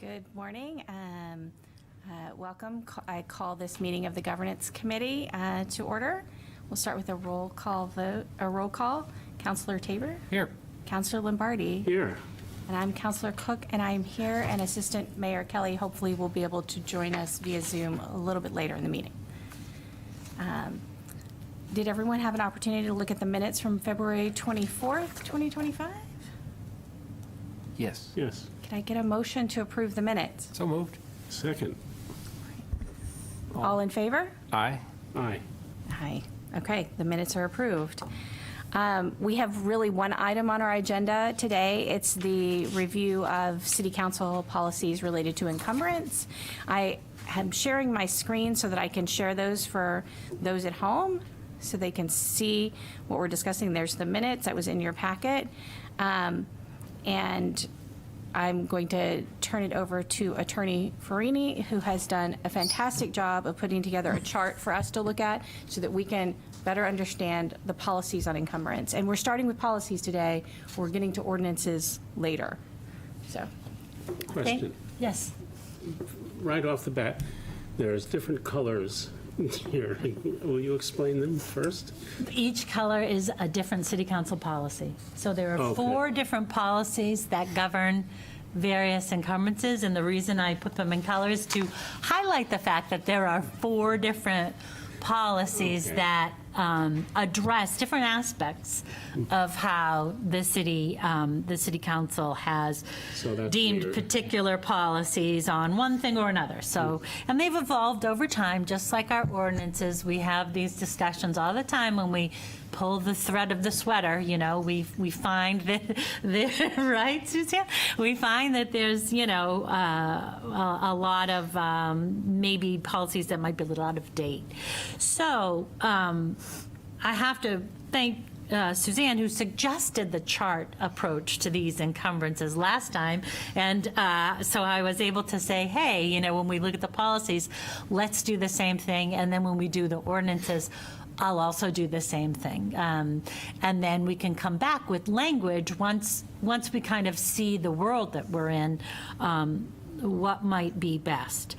Good morning. Welcome. I call this meeting of the Governance Committee to order. We'll start with a roll call vote. A roll call. Councilor Tabor. Here. Councilor Lombardi. Here. And I'm Councilor Cook, and I'm here. And Assistant Mayor Kelly hopefully will be able to join us via Zoom a little bit later in the meeting. Did everyone have an opportunity to look at the minutes from February 24th, 2025? Yes. Yes. Can I get a motion to approve the minutes? So moved. Second. All in favor? Aye. Aye. Aye. Okay, the minutes are approved. We have really one item on our agenda today. It's the review of City Council policies related to encumbrance. I am sharing my screen so that I can share those for those at home so they can see what we're discussing. There's the minutes that was in your packet. And I'm going to turn it over to Attorney Farini, who has done a fantastic job of putting together a chart for us to look at so that we can better understand the policies on encumbrance. And we're starting with policies today. We're getting to ordinances later. So, Question. yes. Right off the bat, there's different colors here. Will you explain them first? Each color is a different city council policy. So there are Okay. 4 different policies that govern various encumbrances, and the reason I put them in colors to highlight the fact that there are 4 different policies Okay. that address different aspects of how the city council has So that's deemed weird. particular policies on one thing or another. So, and they've evolved over time, just like our ordinances. We have these discussions all the time when we pull the thread of the sweater. You know, we find that right, Suzanne? We find that there's a lot of maybe policies that might be a little out of date. So I have to thank Suzanne, who suggested the chart approach to these encumbrances last time. And so I was able to say, hey, when we look at the policies, let's do the same thing. And then when we do the ordinances, I'll also do the same thing. And then we can come back with language once we kind of see the world that we're in, what might be best.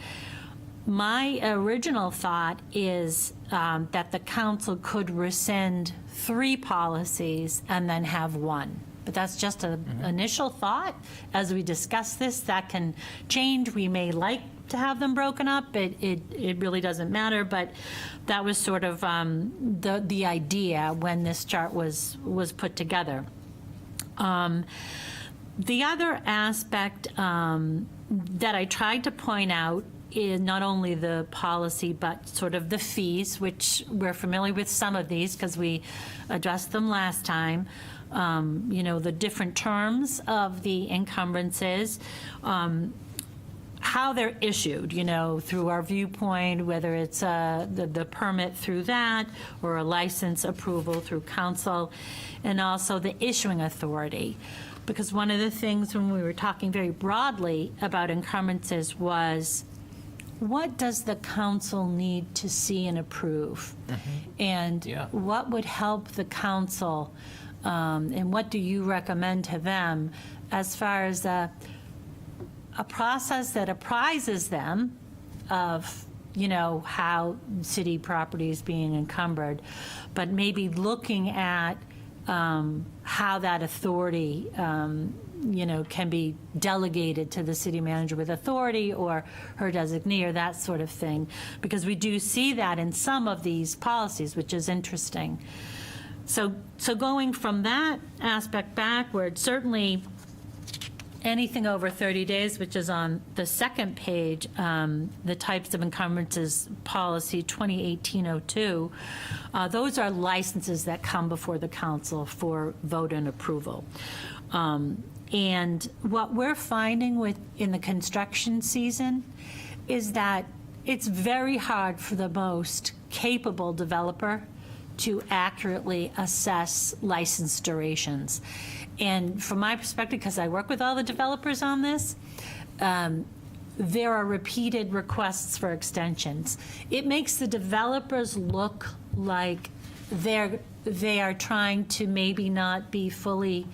My original thought is that the council could rescind 3 policies and then have 1. But that's just an initial thought. As we discuss this, that can change. We may like to have them broken up. It really doesn't matter. But that was sort of the idea when this chart was put together. The other aspect that I tried to point out is not only the policy, but sort of the fees, which we're familiar with some of these because we addressed them last time. The different terms of the encumbrances, how they're issued, through our viewpoint, whether it's the permit through that or a license approval through council, and also the issuing authority. Because one of the things when we were talking very broadly about encumbrances was, what does the council need to see and approve? And what would help the council, and what do you recommend to them as far as a process that apprises them of how city property is being encumbered, but maybe looking at how that authority can be delegated to the city manager with authority or her designee or that sort of thing, because we do see that in some of these policies, which is interesting. So going from that aspect backward, certainly anything over 30 days, which is on the second page, the types of encumbrances policy 2018-02, those are licenses that come before the council for vote and approval. And what we're finding in the construction season is that it's very hard for the most capable developer to accurately assess license durations. And from my perspective, because I work with all the developers on this, there are repeated requests for extensions. It makes the developers look like they are trying to maybe not be fully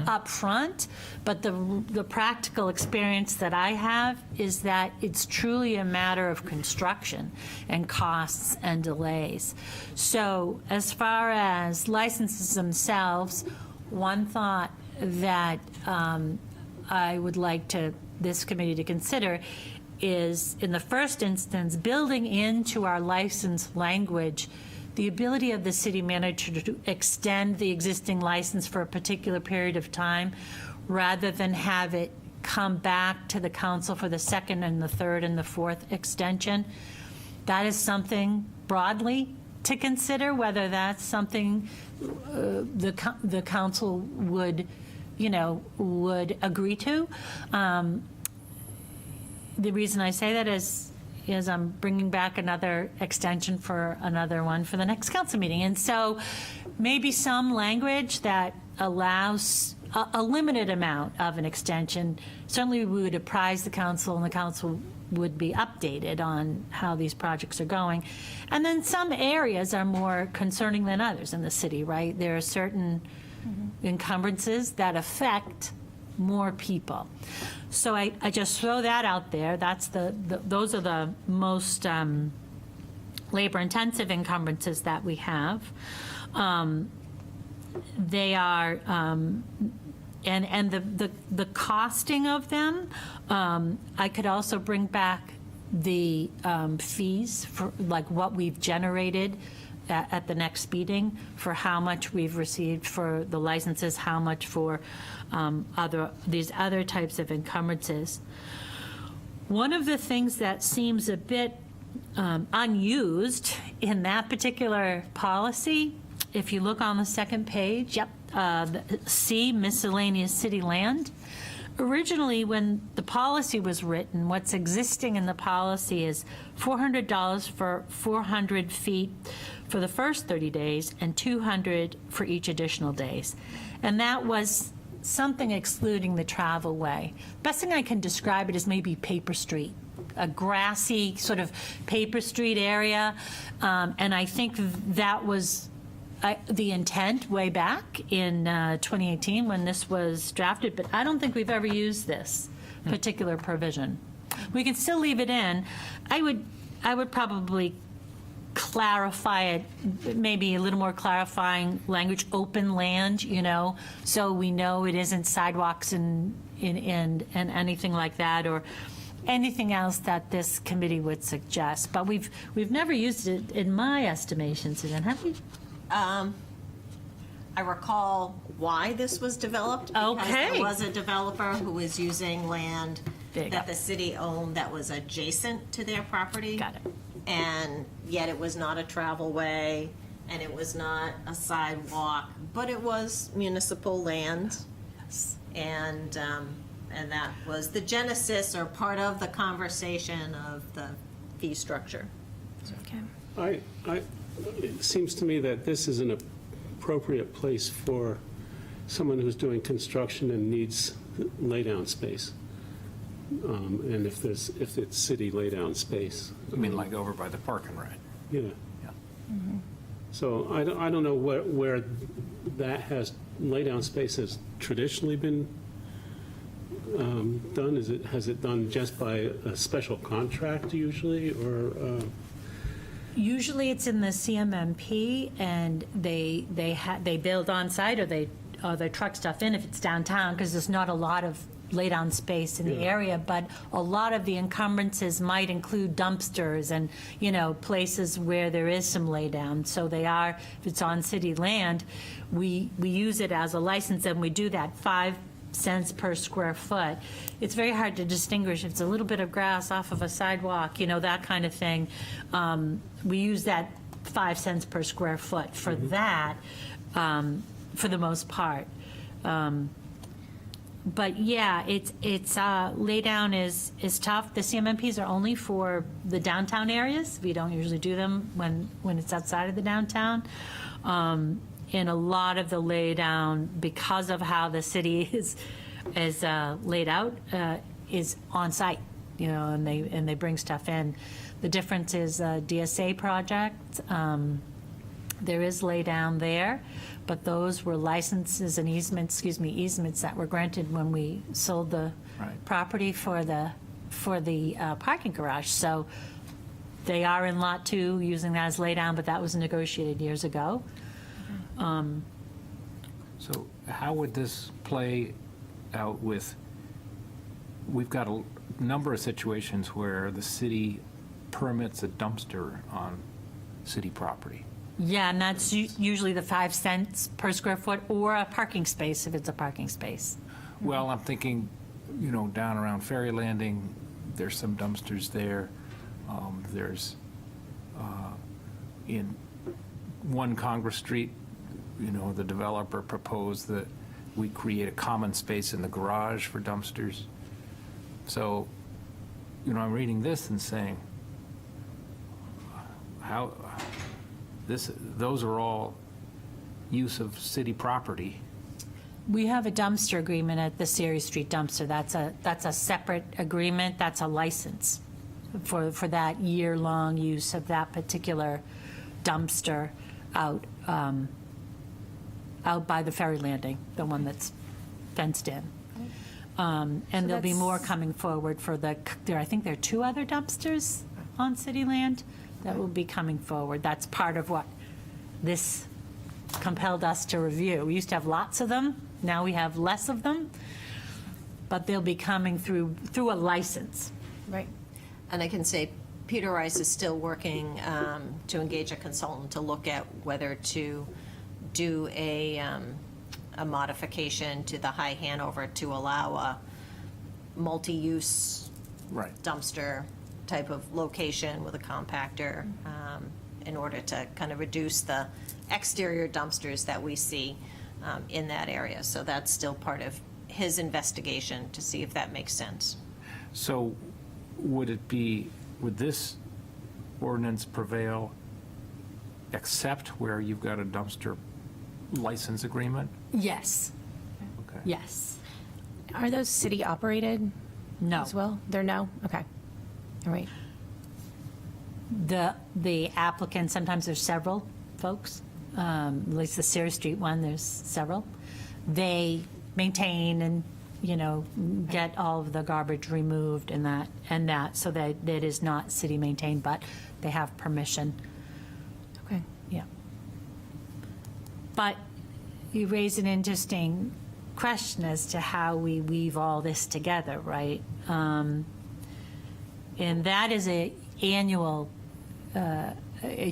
upfront, but the practical experience that I have is that it's truly a matter of construction and costs and delays. So as far as licenses themselves, one thought that I would like this committee to consider is, in the first instance, building into our license language the ability of the city manager to extend the existing license for a particular period of time, rather than have it come back to the council for the second and the third and the fourth extension. That is something broadly to consider, whether that's something the council would agree to. The reason I say that is I'm bringing back another extension for another one for the next council meeting. And so maybe some language that allows a limited amount of an extension. Certainly we would apprise the council, and the council would be updated on how these projects are going. And then some areas are more concerning than others in the city, right? There are certain encumbrances that affect more people. So I just throw that out there. That's those are the most labor-intensive encumbrances that we have. They are, and the costing of them. I could also bring back the fees for like what we've generated at the next meeting for how much we've received for the licenses, how much for these other types of encumbrances. One of the things that seems a bit unused in that particular policy, if you look on the second page, C, miscellaneous city land. Originally, when the policy was written, what's existing in the policy is $400 for 400 feet for the first 30 days and $200 for each additional days. And that was something excluding the travel way. Best thing I can describe it is maybe Paper Street, a grassy sort of Paper Street area. And I think that was the intent way back in 2018 when this was drafted, but I don't think we've ever used this particular provision. We can still leave it in. I would probably clarify it, maybe a little more clarifying language, open land, so we know it isn't sidewalks and anything like that, or anything else that this committee would suggest. But we've never used it in my estimation, Suzanne, have we? I recall why this was developed. Because Okay. there was a developer who was using land There you that go. the city owned that was adjacent to their property. Got it. And yet it was not a travel way, and it was not a sidewalk, but it was municipal land. And that was the genesis or part of the conversation of the fee structure. Okay. It seems to me that this is an appropriate place for someone who's doing construction and needs laydown space. And if it's city laydown space. I mean, like over by the park and ride. Yeah. Yeah. So I don't know where that laydown space has traditionally been done. Has it done just by a special contract usually, or? Usually it's in the CMMP, and they build on site, or they truck stuff in if it's downtown, because there's not a lot of lay-down space in the Yeah. area, but a lot of the encumbrances might include dumpsters and, places where there is some lay-down. So they are, if it's on city land, we use it as a license, and we do that 5 cents per square foot. It's very hard to distinguish if it's a little bit of grass off of a sidewalk, that kind of thing. We use that 5 cents per square foot for that, for the most part. But yeah, it's laydown is tough. The CMMPs are only for the downtown areas. We don't usually do them when it's outside of the downtown. And a lot of the laydown, because of how the city is laid out, is on site, and they bring stuff in. The difference is a DSA project, There is lay down there, but those were licenses and easements that were granted when we sold the Right. property for the parking garage. So they are in Lot 2, using that as lay down, but that was negotiated years ago. So how would this play out with, we've got a number of situations where the city permits a dumpster on city property. Yeah, and that's usually the 5 cents per square foot, or a parking space if it's a parking space. Well, I'm thinking, down around Ferry Landing, there's some dumpsters there. There's, in 1 Congress Street, the developer proposed that we create a common space in the garage for dumpsters. So, I'm reading this and saying, those are all use of city property. We have a dumpster agreement at the Series Street dumpster. That's a separate agreement. That's a license for that year-long use of that particular dumpster out by the ferry landing, the one that's fenced in. And there'll be more coming forward I think there are 2 other dumpsters on city land that will be coming forward. That's part of what this compelled us to review. We used to have lots of them. Now we have less of them, but they'll be coming through a license. Right. And I can say Peter Rice is still working to engage a consultant to look at whether to do a modification to the High Hanover to allow a multi-use Right. dumpster type of location with a compactor in order to kind of reduce the exterior dumpsters that we see in that area. So that's still part of his investigation to see if that makes sense. So would this ordinance prevail except where you've got a dumpster license agreement? Yes, Okay. yes. Are those city-operated No. as well? They're no? Okay. All right. The applicant, sometimes there's several folks, at least the Series Street one, there's several. They maintain and, get all of the garbage removed and that, so that it is not city-maintained, but they have permission. Okay. Yeah. But you raise an interesting question as to how we weave all this together, right? And that is it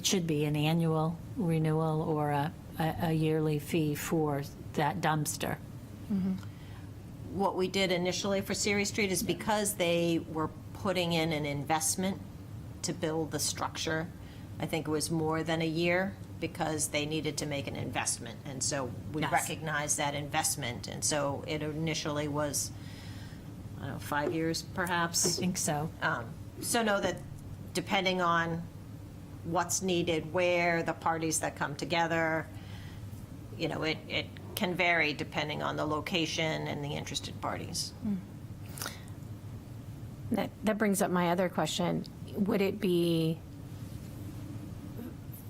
should be an annual renewal or a yearly fee for that dumpster. What we did initially for Series Street is because they were putting in an investment to build the structure, I think it was more than a year, because they needed to make an investment. And so we Yes. recognized that investment. And so it initially was, 5 years I perhaps. think so. So know that depending on what's needed, where, the parties that come together, it can vary depending on the location and the interested parties. That brings up my other question. Would it be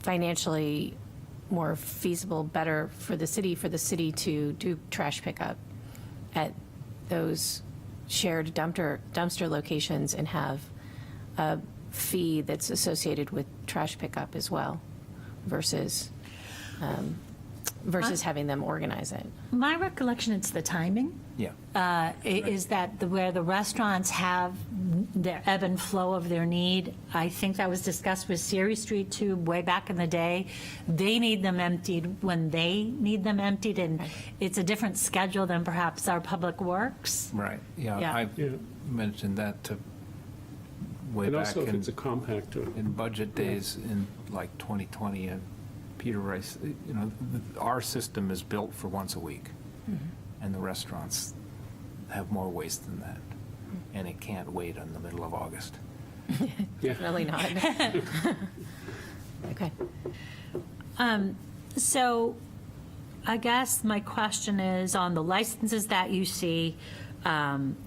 financially more feasible, better for the city to do trash pickup at those shared dumpster locations and have a fee that's associated with trash pickup as well versus having them organize it? My recollection, it's the timing. Yeah. Is that where the restaurants have their ebb and flow of their need. I think that was discussed with Series Street too, way back in the day. They need them emptied when they need them emptied, and it's a different schedule than perhaps our Public Works. Right, yeah. Yeah. I Yeah. mentioned that to way And back also if in it's a compactor. in budget days in like 2020, and Peter Rice, our system is built for once a week, and the restaurants have more waste than that, and it can't wait in the middle of August. Yeah. Really not. Okay. So I guess my question is on the licenses that you see,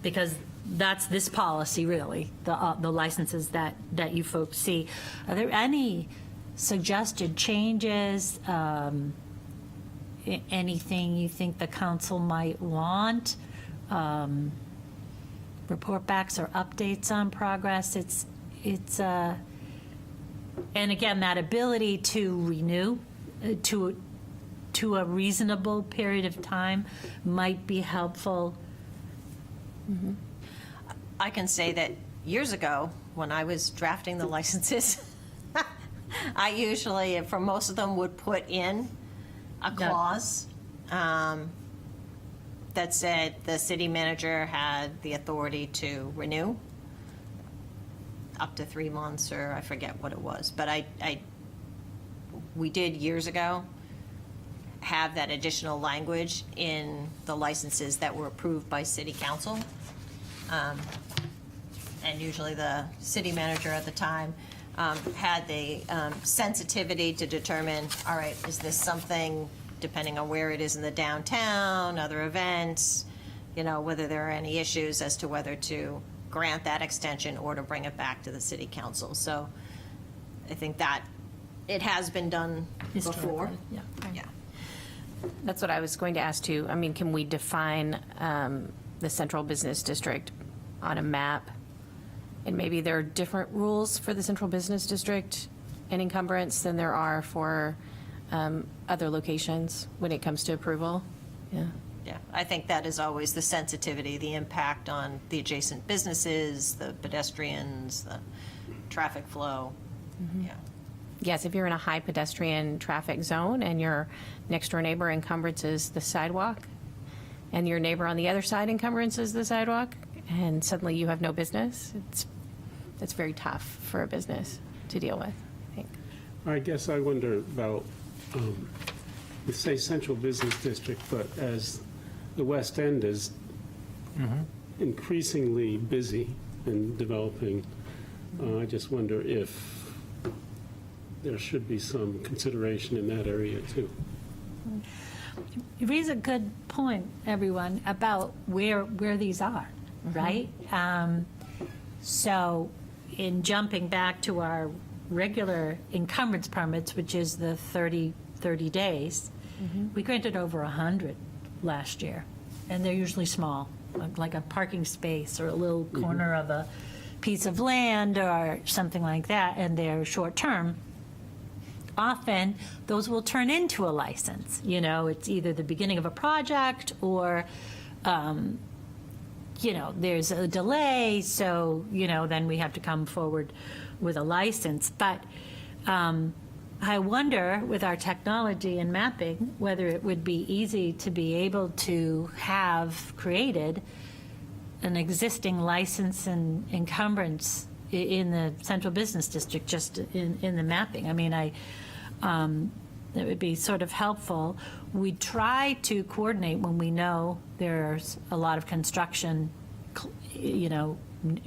because that's this policy really, the licenses that you folks see. Are there any suggested changes, anything you think the council might want, report backs or updates on progress. It's and again, that ability to renew to a reasonable period of time might be helpful. I can say that years ago, when I was drafting the licenses, I usually, for most of them, would put in a clause that said the city manager had the authority to renew up to 3 months, or I forget what it was. But we did years ago have that additional language in the licenses that were approved by city council. And usually the city manager at the time had the sensitivity to determine, all right, is this something, depending on where it is in the downtown, other events, whether there are any issues as to whether to grant that extension or to bring it back to the city council. So I think that it has been done before. Historically, yeah. Yeah. That's what I was going to ask too. I mean, can we define the central business district on a map? And maybe there are different rules for the central business district and encumbrance than there are for other locations when it comes to approval? Yeah. Yeah, I think that is always the sensitivity, the impact on the adjacent businesses, the pedestrians, the traffic flow. Yeah. Yes, if you're in a high pedestrian traffic zone and your next door neighbor encumbrances the sidewalk, and your neighbor on the other side encumbrances the sidewalk, and suddenly you have no business, it's very tough for a business to deal with, I think. I guess I wonder about, you say central business district, but as the West End is increasingly busy and developing, I just wonder if there should be some consideration in that area too. You raise a good point, everyone, about where these are, right? So in jumping back to our regular encumbrance permits, which is the 30 days, we granted over 100 last year, and they're usually small, like a parking space or a little corner of a piece of land or something like that, and they're short-term. Often, those will turn into a license. It's either the beginning of a project or, there's a delay, so, then we have to come forward with a license. But I wonder, with our technology and mapping, whether it would be easy to be able to have created an existing license and encumbrance in the central business district, just in the mapping. I mean, it would be sort of helpful. We try to coordinate when we know there's a lot of construction,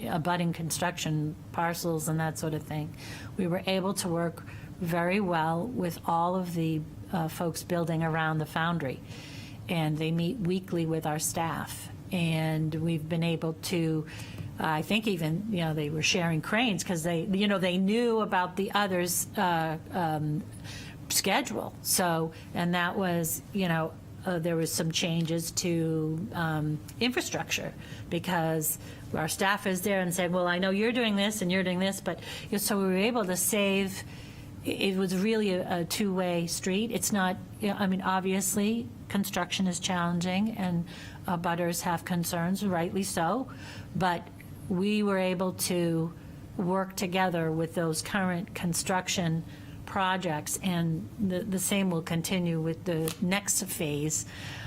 abutting construction parcels and that sort of thing. We were able to work very well with all of the folks building around the foundry, and they meet weekly with our staff. And we've been able to, I think even, they were sharing cranes because they knew about the others' schedule. So, and that was, there was some changes to infrastructure because our staff is there and said, well, I know you're doing this and you're doing this, but so we were able to save. It was really a two-way street. It's not, obviously, construction is challenging and butters have concerns, rightly so, but we were able to work together with those current construction projects, and the same will continue with the next phase.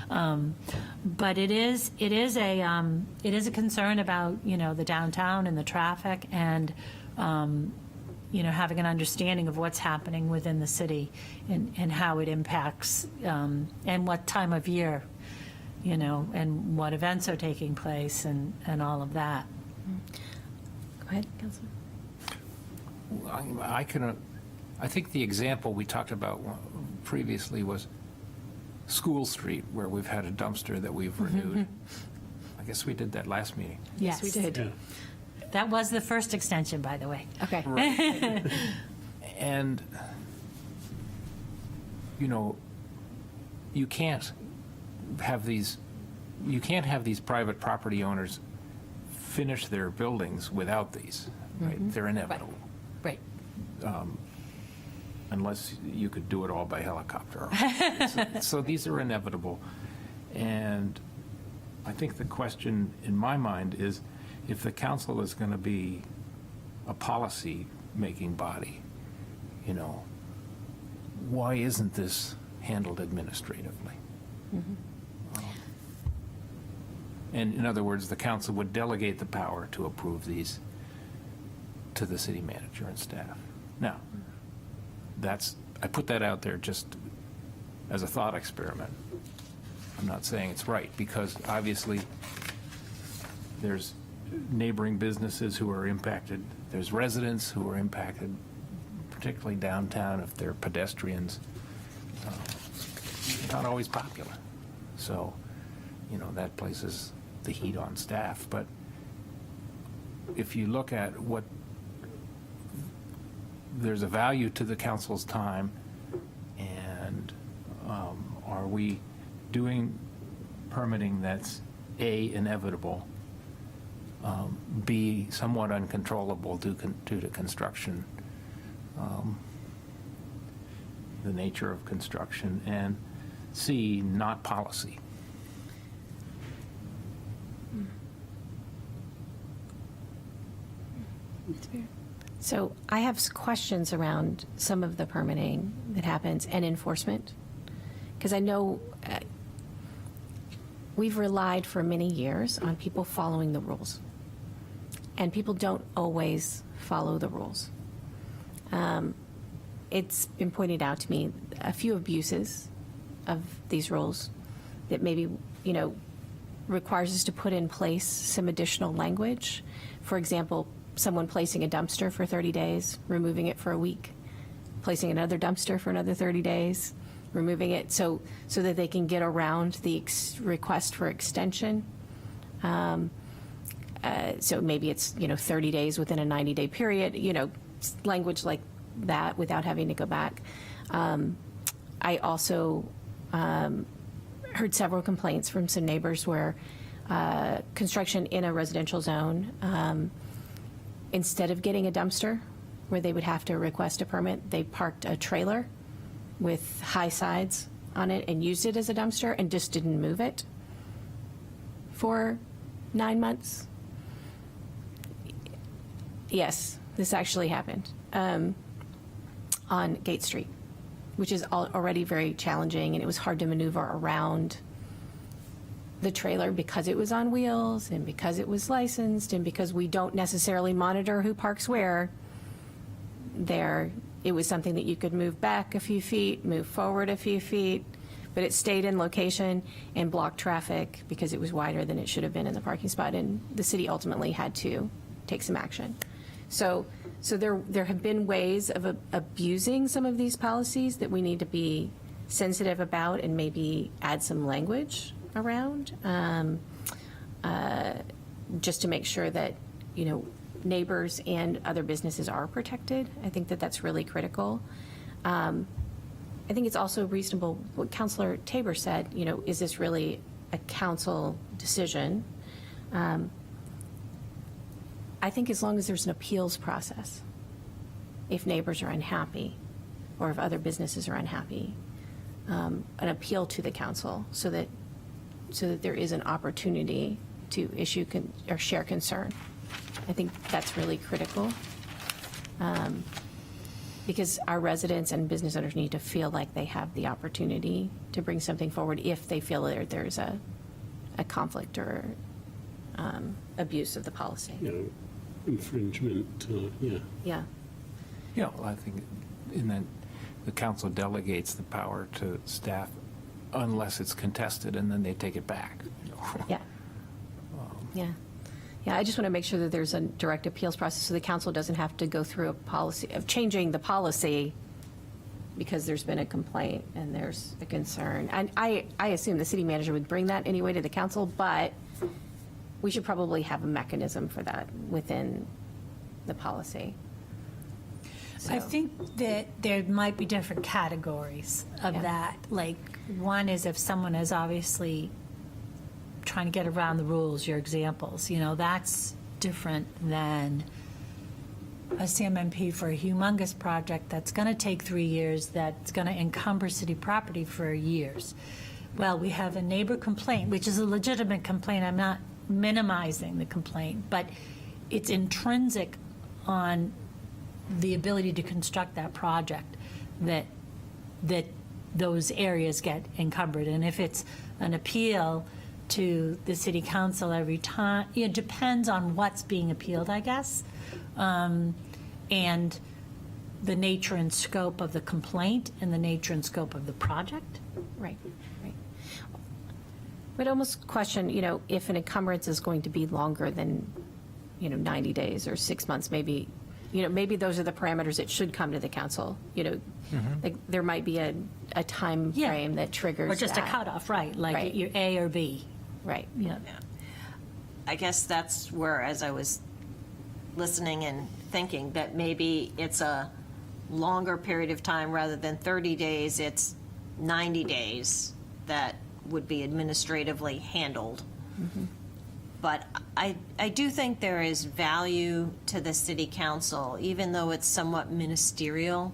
But it is a concern about, the downtown and the traffic and, having an understanding of what's happening within the city and how it impacts, and what time of year, and what events are taking place and all of that. Go ahead, Councilman. I think the example we talked about previously was School Street, where we've had a dumpster that we've renewed. I guess we did that last meeting. Yes, we did. Yeah. That was the first extension, by the way. Okay. And you know, you can't have these private property owners finish their buildings without these, right? They're inevitable, Right. unless you could do it all by helicopter. So these are inevitable. And I think the question in my mind is, if the council is going to be a policy-making body, you know, why isn't this handled administratively? And in other words, the council would delegate the power to approve these to the city manager and staff. Now, I put that out there just as a thought experiment. I'm not saying it's right, because obviously there's neighboring businesses who are impacted. There's residents who are impacted, particularly downtown if they're pedestrians. Not always popular. So, you know, that places the heat on staff. But if you look at what, there's a value to the council's time, and are we doing permitting that's A, inevitable, B, somewhat uncontrollable due to construction, the nature of construction, and C, not policy. So I have questions around some of the permitting that happens and enforcement, because I know we've relied for many years on people following the rules, and people don't always follow the rules. It's been pointed out to me a few abuses of these rules that maybe, you know, requires us to put in place some additional language. For example, someone placing a dumpster for 30 days, removing it for a week, placing another dumpster for another 30 days, removing it so that they can get around the request for extension. So maybe it's, you know, 30 days within a 90-day period, you know, language like that without having to go back. I also heard several complaints from some neighbors where construction in a residential zone, instead of getting a dumpster where they would have to request a permit, they parked a trailer with high sides on it and used it as a dumpster and just didn't move it for 9 months. Yes, this actually happened on Gate Street, which is already very challenging, and it was hard to maneuver around the trailer because it was on wheels and because it was licensed and because we don't necessarily monitor who parks where there. It was something that you could move back a few feet, move forward a few feet, but it stayed in location and blocked traffic because it was wider than it should have been in the parking spot, and the city ultimately had to take some action. So there have been ways of abusing some of these policies that we need to be sensitive about and maybe add some language around, just to make sure that, you know, neighbors and other businesses are protected. I think that that's really critical. I think it's also reasonable what Councilor Tabor said, you know, is this really a council decision? I think as long as there's an appeals process, if neighbors are unhappy or if other businesses are unhappy, an appeal to the council so that there is an opportunity to issue or share concern. I think that's really critical, because our residents and business owners need to feel like they have the opportunity to bring something forward if they feel that there's a conflict or abuse of the policy. You know, infringement, yeah. Yeah. Yeah, well, I think in that the council delegates the power to staff unless it's contested, and then they take it back. Yeah. Yeah. Yeah, I just want to make sure that there's a direct appeals process so the council doesn't have to go through a policy of changing the policy because there's been a complaint and there's a concern. And I assume the city manager would bring that anyway to the council, but we should probably have a mechanism for that within the policy. I think that there might be different categories of Yeah. that. Like, one is if someone is obviously trying to get around the rules, your examples, that's different than a CMMP for a humongous project that's going to take 3 years, that's going to encumber city property for years. Well, we have a neighbor complaint, which is a legitimate complaint. I'm not minimizing the complaint, but it's intrinsic on the ability to construct that project that those areas get encumbered. And if it's an appeal to the city council every time, it depends on what's being appealed, I guess, and the nature and scope of the complaint and the nature and scope of the project. Right, right. Would almost question, if an encumbrance is going to be longer than, 90 days or 6 months, maybe, maybe those are the parameters it should come to the council. Like there might be a time Yeah. frame that triggers Or just a that. cutoff, right, like Right. you're A or B. Right. Yeah. I guess that's where, as I was listening and thinking, that maybe it's a longer period of time rather than 30 days, it's 90 days that would be administratively handled. But I do think there is value to the city council, even though it's somewhat ministerial,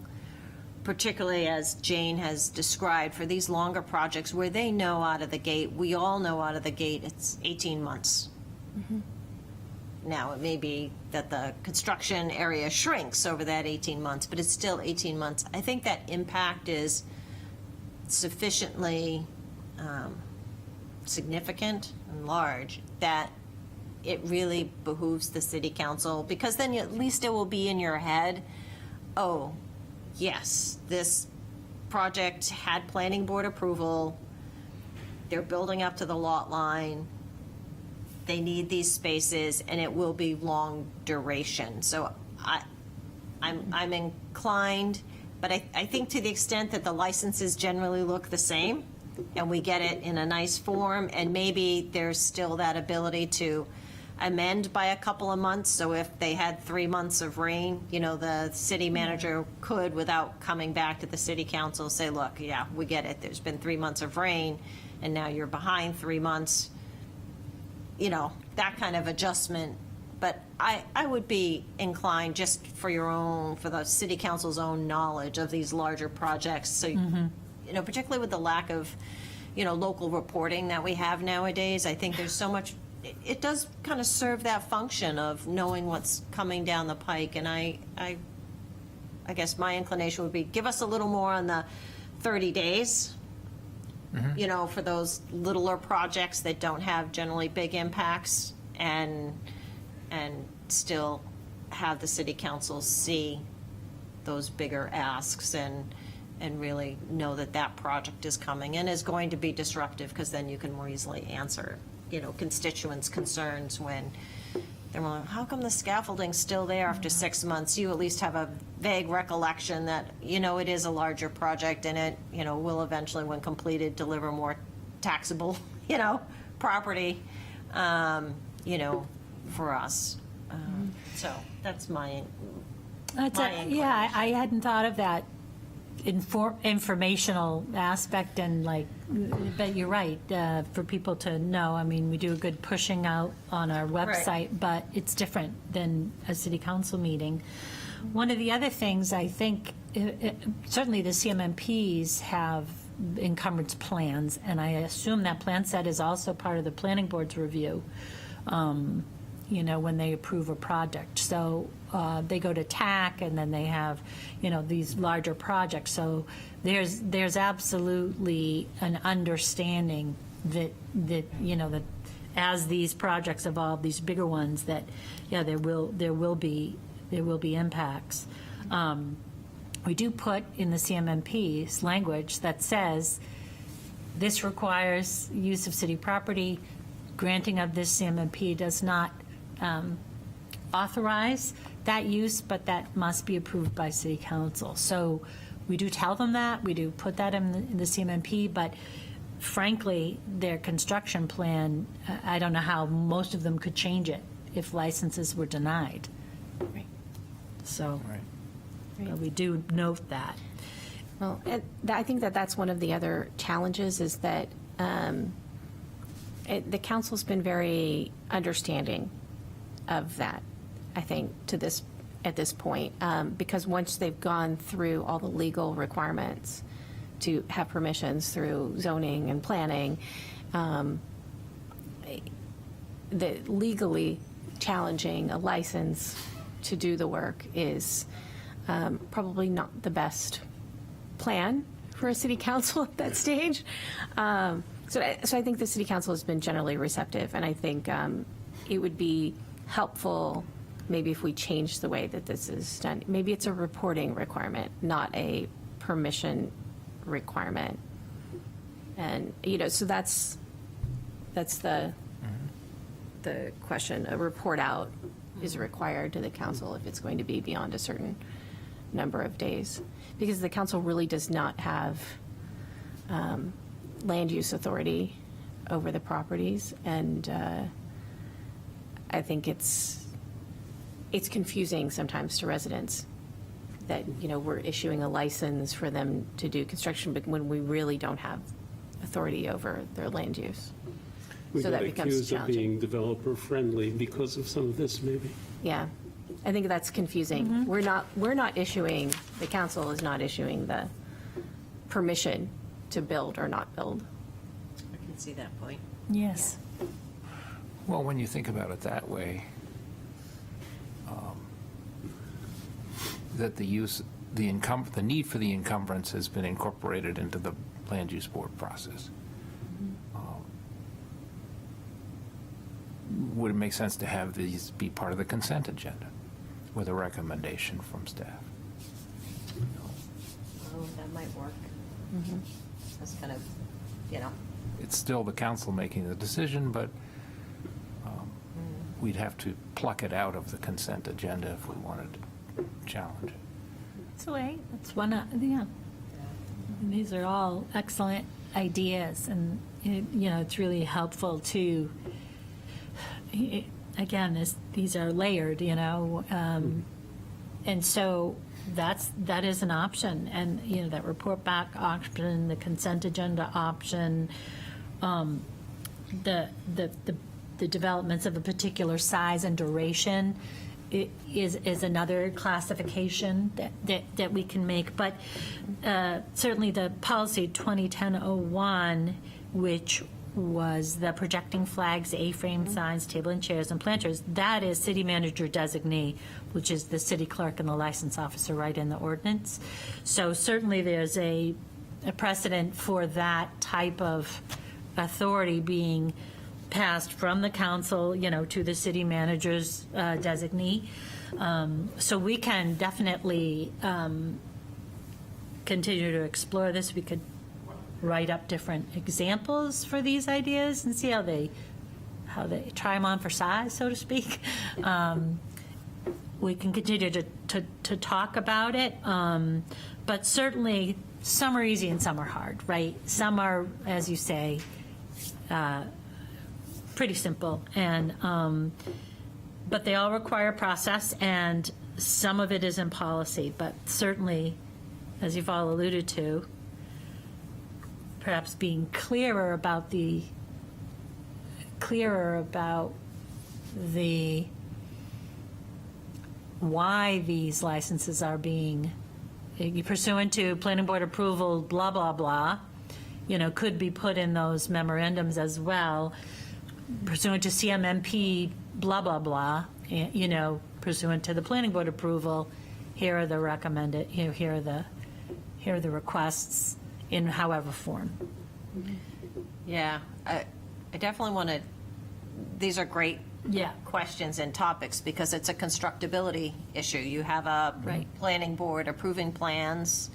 particularly as Jane has described, for these longer projects where they know out of the gate, we all know out of the gate, it's 18 months. Now, it may be that the construction area shrinks over that 18 months, but it's still 18 months. I think that impact is sufficiently significant and large that it really behooves the city council, because then at least it will be in your head, oh, yes, this project had planning board approval, they're building up to the lot line, they need these spaces, and it will be long duration. So I'm inclined, but I think to the extent that the licenses generally look the same, and we get it in a nice form, and maybe there's still that ability to amend by a couple of months. So if they had 3 months of rain, the city manager could, without coming back to the city council, say, look, yeah, we get it, there's been 3 months of rain, and now you're behind 3 months, that kind of adjustment. But I would be inclined, just for the city council's own knowledge of these larger projects, so, particularly with the lack of, local reporting that we have nowadays, I think there's so much, it does kind of serve that function of knowing what's coming down the pike. And I guess my inclination would be, give us a little more on the 30 days, for those littler projects that don't have generally big impacts, and still have the city council see those bigger asks and really know that that project is coming and is going to be disruptive, because then you can more easily answer, constituents' concerns when they're like, how come the scaffolding's still there after 6 months? You at least have a vague recollection that, it is a larger project, and it, will eventually, when completed, deliver more taxable, property, for us. So that's my Yeah, I hadn't thought of that informational aspect, and but you're right, for people to know. I mean, we do a good pushing out on our website, but it's different than a city council meeting. One of the other things, I think, certainly the CMMPs have encumbrance plans, and I assume that plan set is also part of the planning board's review, when they approve a project. So they go to TAC, and then they have, these larger projects. So there's absolutely an understanding that as these projects evolve, these bigger ones, that there will be impacts. We do put in the CMMP's language that says this requires use of city property. Granting of this CMMP does not authorize that use, but that must be approved by city council. So we do tell them that, we do put that in the CMMP, but frankly, their construction plan, I don't know how most of them could change it if licenses were denied. Right. So, Right. We do note that. Well, I think that that's one of the other challenges is that the council's been very understanding of that, I think, at this point, because once they've gone through all the legal requirements to have permissions through zoning and planning, the legally challenging a license to do the work is probably not the best plan for a city council at that stage. So I think the city council has been generally receptive, and I think it would be helpful maybe if we change the way that this is done. Maybe it's a reporting requirement, not a permission requirement. And, so that's the question. A report out is required to the council if it's going to be beyond a certain number of days. Because the council really does not have land use authority over the properties. And I think it's confusing sometimes to residents that, we're issuing a license for them to do construction, but when we really don't have authority over their land use. We So got that becomes accused of challenging. being developer-friendly because of some of this, maybe. Yeah, I think that's confusing. We're not issuing, the council is not issuing the permission to build or not build. I can see that point. Yes. Well, when you think about it that way, that the need for the encumbrance has been incorporated into the land use board process. Would it make sense to have these be part of the consent agenda with a recommendation from staff? Oh, that might work. That's kind of, It's still the council making the decision, but we'd have to pluck it out of the consent agenda if we wanted to challenge it. That's the way, that's one, yeah. And these are all excellent ideas, and, it's really helpful to, again, these are layered, and so that is an option, and, that report back option, the consent agenda option, the developments of a particular size and duration is another classification that we can make. But certainly the policy 2010-01, which was the projecting flags, A-frame signs, table and chairs, and planters, that is city manager designee, which is the city clerk and the license officer right in the ordinance. So certainly there's a precedent for that type of authority being passed from the council, to the city manager's designee. So we can definitely continue to explore this. We could write up different examples for these ideas and see how they try them on for size, so to speak. We can continue to talk about it, but certainly some are easy and some are hard, right? Some are, as you say, pretty simple, and but they all require process, and some of it is in policy, but certainly, as you've all alluded to, perhaps being clearer about the why these licenses are being pursuant to planning board approval, blah, blah, blah, could be put in those memorandums as well. Pursuant to CMMP, blah, blah, blah, pursuant to the planning board approval, here are the recommended, here are the requests in however form. Yeah, I definitely want to, these are great Yeah. questions and topics because it's a constructability issue. You have a Right. planning board approving plans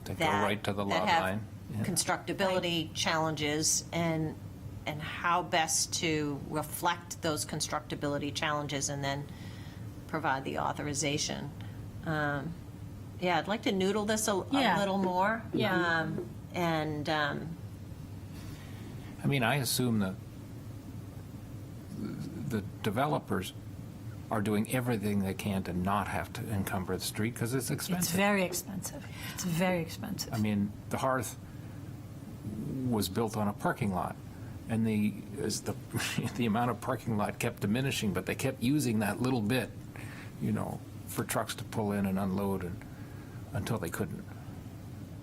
They go that right to the that lot have line. Yeah. constructability challenges and how best to reflect those constructability challenges and then provide the authorization. Yeah, I'd like to noodle this a Yeah. little more. Yeah. I mean, I assume that the developers are doing everything they can to not have to encumber the street because it's It's expensive. very expensive. It's very expensive. I mean, the Hearth was built on a parking lot, and the amount of parking lot kept diminishing, but they kept using that little bit, for trucks to pull in and unload until they couldn't.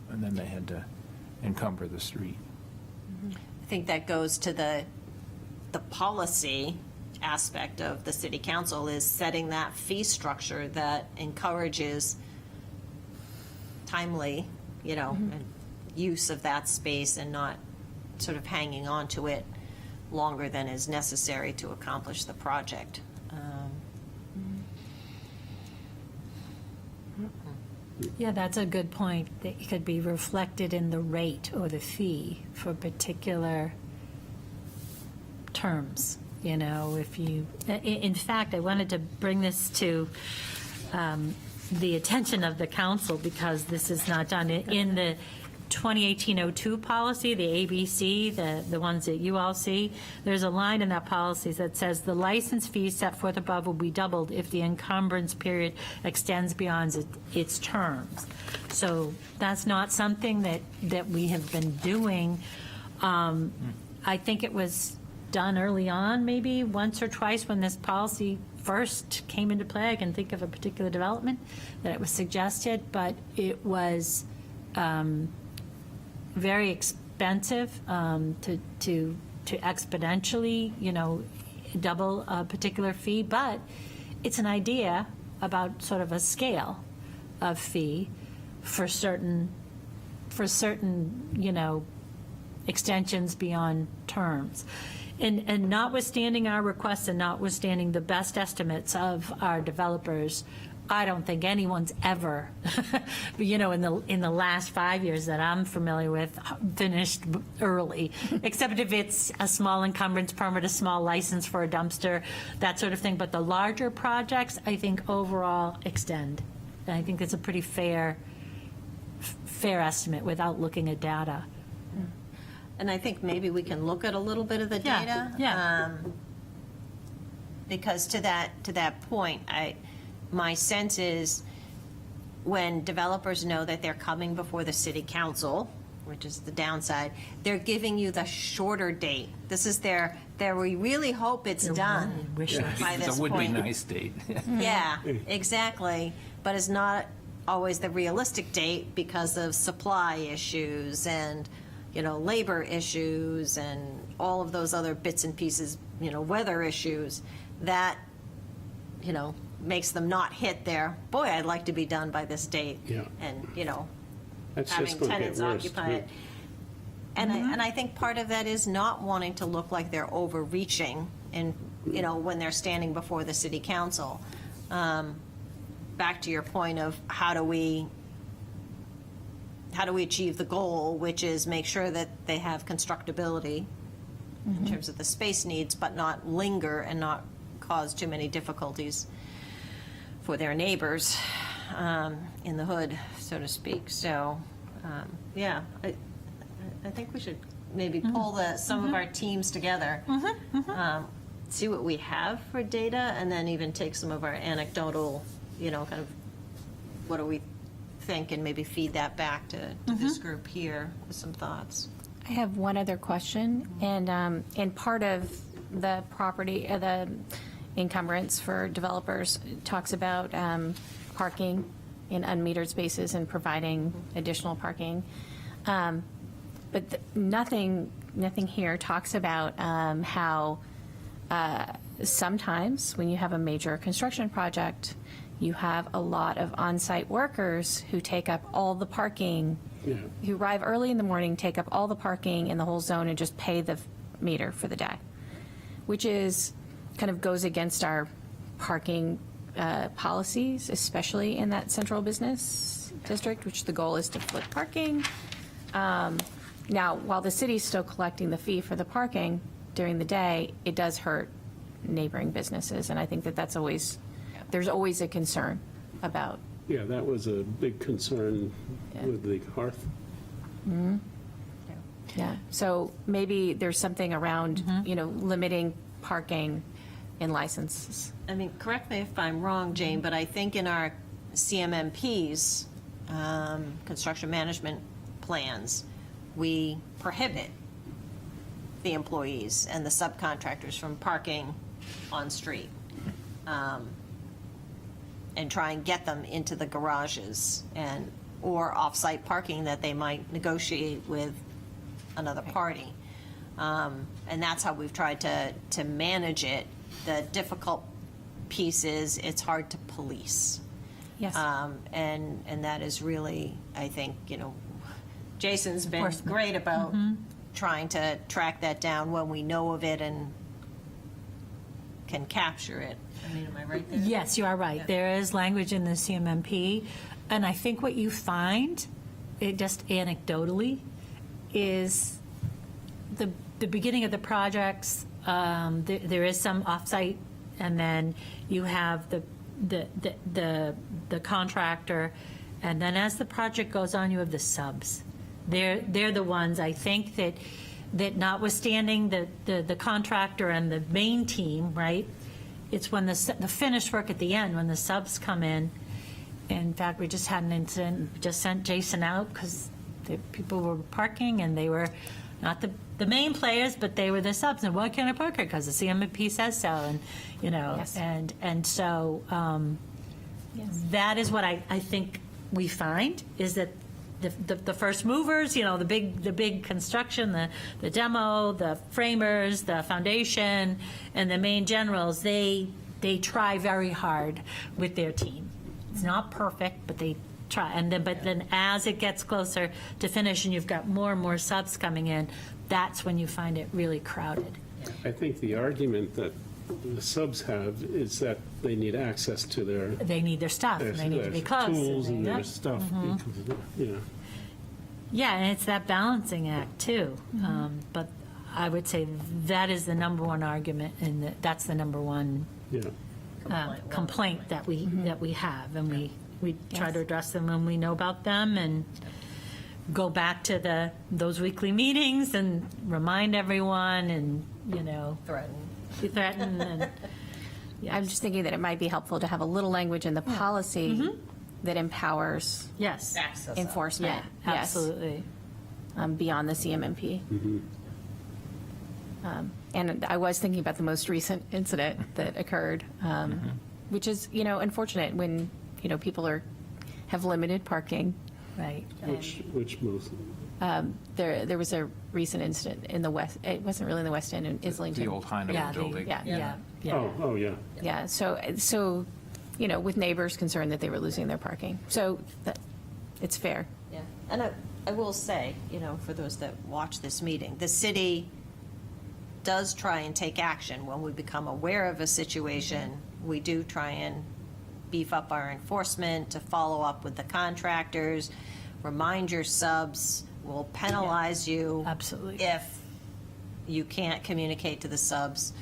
And then they had to encumber the street. I think that goes to the policy aspect of the city council, is setting that fee structure that encourages timely, use of that space and not sort of hanging on to it longer than is necessary to accomplish the project. Yeah, that's a good point. That it could be reflected in the rate or the fee for particular terms. If you, in fact, I wanted to bring this to the attention of the council because this is not done in the 2018-02 policy, the ABC, the ones that you all see. There's a line in that policy that says the license fee set forth above will be doubled if the encumbrance period extends beyond its terms. So that's not something that we have been doing. I think it was done early on, maybe once or twice when this policy first came into play. I can think of a particular development that it was suggested, but it was very expensive to exponentially, double a particular fee. But it's an idea about sort of a scale of fee for certain, extensions beyond terms. And notwithstanding our requests and notwithstanding the best estimates of our developers, I don't think anyone's ever, in the last 5 years that I'm familiar with, finished early, except if it's a small encumbrance permit, a small license for a dumpster, that sort of thing. But the larger projects, I think, overall extend. And I think that's a pretty fair estimate without looking at data. And I think maybe we can look at a little bit of the Yeah, data. yeah. Because to that point, my sense is when developers know that they're coming before the city council, which is the downside, they're giving you the shorter date. This is we really hope it's done Wish list. by this It would be point. nice date. Yeah, exactly. But it's not always the realistic date because of supply issues and, labor issues and all of those other bits and pieces, weather issues that, makes them not hit their, boy, I'd like to be done by this date. Yeah. And, That's having just going to get tenants worse. occupy it. And I think part of that is not wanting to look like they're overreaching and, when they're standing before the city council. Back to your point of how do we achieve the goal, which is make sure that they have constructibility in terms of the space needs, but not linger and not cause too many difficulties for their neighbors in the hood, so to speak. So, I think we should maybe pull some of our teams together, see what we have for data, and then even take some of our anecdotal, kind of what do we think, and maybe feed that back to this group here with some thoughts. I have one other question, and part of the property, the encumbrance for developers talks about parking in unmetered spaces and providing additional parking. But nothing here talks about how sometimes when you have a major construction project, you have a lot of on-site workers who take up all the parking, Yeah. who arrive early in the morning, take up all the parking in the whole zone and just pay the meter for the day, which is kind of goes against our parking policies, especially in that central business district, which the goal is to flip parking. Now, while the city's still collecting the fee for the parking during the day, it does hurt neighboring businesses, and I think that's always, there's always a concern about. Yeah, that was a big concern with the Hearth. Yeah, so maybe there's something around, limiting parking in licenses. I mean, correct me if I'm wrong, Jane, but I think in our CMMPs, construction management plans, we prohibit the employees and the subcontractors from parking on street, and try and get them into the garages or off-site parking that they might negotiate with another party. And that's how we've tried to manage it. The difficult piece is it's hard to police. Yes. And that is really, I think, Jason's been Enforcement. great about trying to track that down when we know of it and can capture it. I mean, am I right there? Yes, you are right. There is language in the CMMP, and I think what you find, just anecdotally, is the beginning of the projects, there is some offsite, and then you have the contractor, and then as the project goes on, you have the subs. They're the ones, I think, that notwithstanding the contractor and the main team, right? It's when the finished work at the end, when the subs come in. In fact, we just had an incident, we just sent Jason out because people were parking and they were not the main players, but they were the subs. And why can't I park here? Because the CMP says so. And, Yes. and so that is what I think we find is that the first movers, the big construction, the demo, the framers, the foundation, and the main generals, they try very hard with their team. It's not perfect, but they try. But then as it gets closer to finish and you've got more and more subs coming in, that's when you find it really crowded. I think the argument that the subs have is that they need access to They need their stuff, and they need to be close. tools and Yep. their stuff. Because, Yeah, and it's that balancing act, too. But I would say that is the number one argument, and that's the number one complaint that we have, and we try to address them when we know about them, and go back to those weekly meetings and remind everyone, and threaten, and I'm just thinking that it might be helpful to have a little language in the policy that empowers yes, Access. enforcement. yeah, Yes, absolutely. beyond the CMMP. And I was thinking about the most recent incident that occurred, which is, unfortunate when, people have limited parking. Right. which most, There was a recent incident in the West, it wasn't really in the West End, in Islington. The old Heinemann Yeah, building. yeah. oh, yeah. Yeah, so, with neighbors concerned that they were losing their parking. So it's fair. Yeah, and I will say, for those that watch this meeting, the city does try and take action when we become aware of a situation. We do try and beef up our enforcement to follow up with the contractors, remind your subs, we'll penalize you. Absolutely. If you can't communicate to the subs,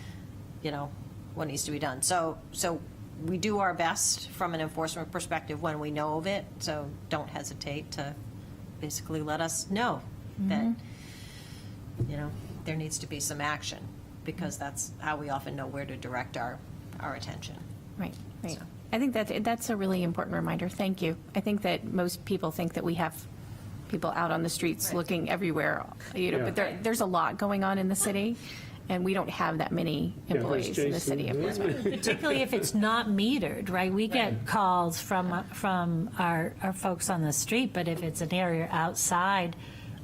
what needs to be done. So we do our best from an enforcement perspective when we know of it, so don't hesitate to basically let us know that, there needs to be some action, because that's how we often know where to direct our attention. Right. I think that's a really important reminder. Thank you. I think that most people think that we have people out on the streets Right. looking everywhere, Yeah. but there's a lot going on in the city, and we don't have that many there's employees in the Jason. city of Portsmouth. Particularly if it's not metered, right? We get calls from our folks on the street, but if it's an area outside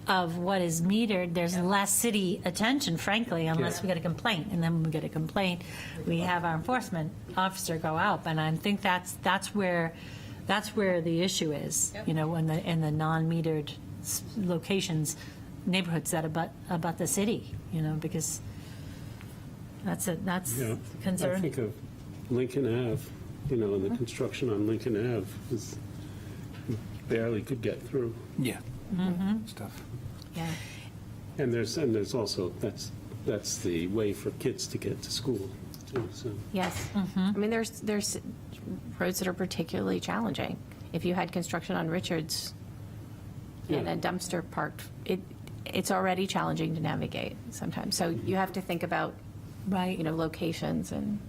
of what is metered, there's less city attention, frankly, unless we get a complaint. And then when we get a complaint, we have our enforcement officer go out. And I think that's where the issue is, in the non-metered locations, neighborhoods that abut the city, because that's Yeah. I concern. think of Lincoln Ave, and the construction on Lincoln Ave is barely could get through. Yeah. Stuff. Yeah. And there's also, that's the way for kids to get to school, too, so. Yes. I mean, there's roads that are particularly challenging. If you had construction on Richards and a dumpster parked, it's already challenging to navigate sometimes. So you have to think about, Right. locations and,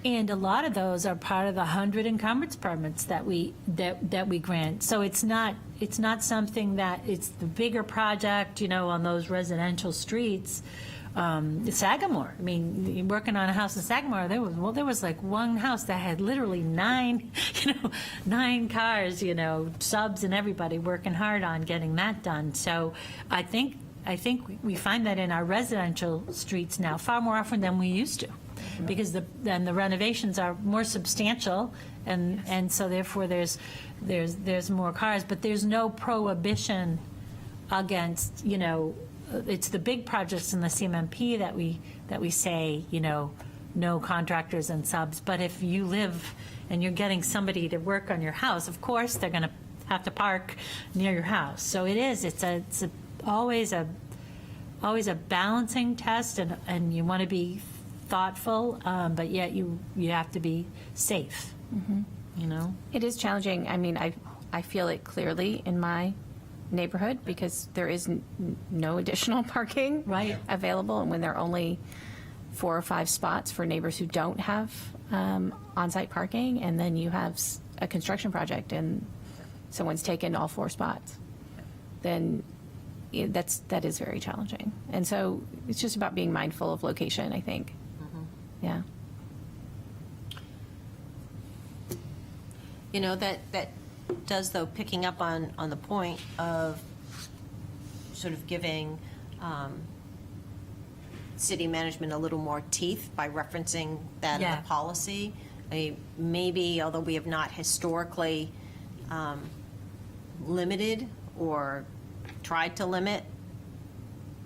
And a lot of those are part of the 100 encumbrance permits that we grant. So it's not something that, it's the bigger project, on those residential streets. Sagamore, I mean, working on a house in Sagamore, there was like one house that had literally 9 cars, subs and everybody working hard on getting that done. So I think we find that in our residential streets now far more often than we used to, because then the renovations are more substantial, and so therefore there's more cars, but there's no prohibition against, it's the big projects in the CMMP that we say, no contractors and subs. But if you live and you're getting somebody to work on your house, of course they're going to have to park near your house. So it's always a balancing test, and you want to be thoughtful, but yet you have to be safe. It is challenging. I mean, I feel it clearly in my neighborhood because there is no additional parking available, and when there are only 4 or 5 spots for neighbors who don't have on-site parking, and then you have a construction project and someone's taken all 4 spots, then that is very challenging. And so it's just about being mindful of location, I think. Yeah. That does, though, picking up on the point of sort of giving city management a little more teeth by referencing that in the policy. Maybe, although we have not historically limited or tried to limit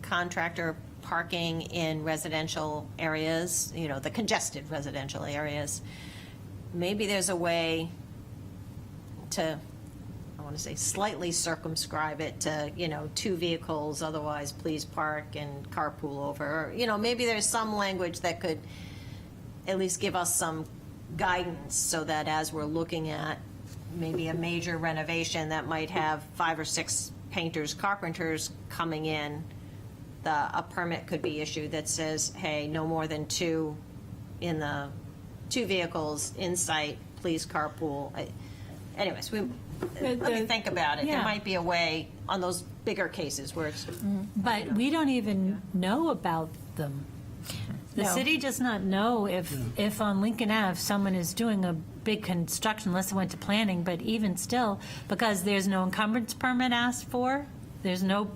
contractor parking in residential areas, the congested residential areas, maybe there's a way to, I want to say, slightly circumscribe it to, 2 vehicles, otherwise please park and carpool over. Or, maybe there's some language that could at least give us some guidance so that as we're looking at maybe a major renovation that might have 5 or 6 painters, carpenters coming in, a permit could be issued that says, hey, no more than 2 vehicles in sight, please carpool. Anyways, let me think about it. Yeah. There might be a way on those bigger cases where it's. But we don't even know about them. The No. city does not know if on Lincoln Ave, someone is doing a big construction, unless it went to planning, but even still, because there's no encumbrance permit asked for, there's no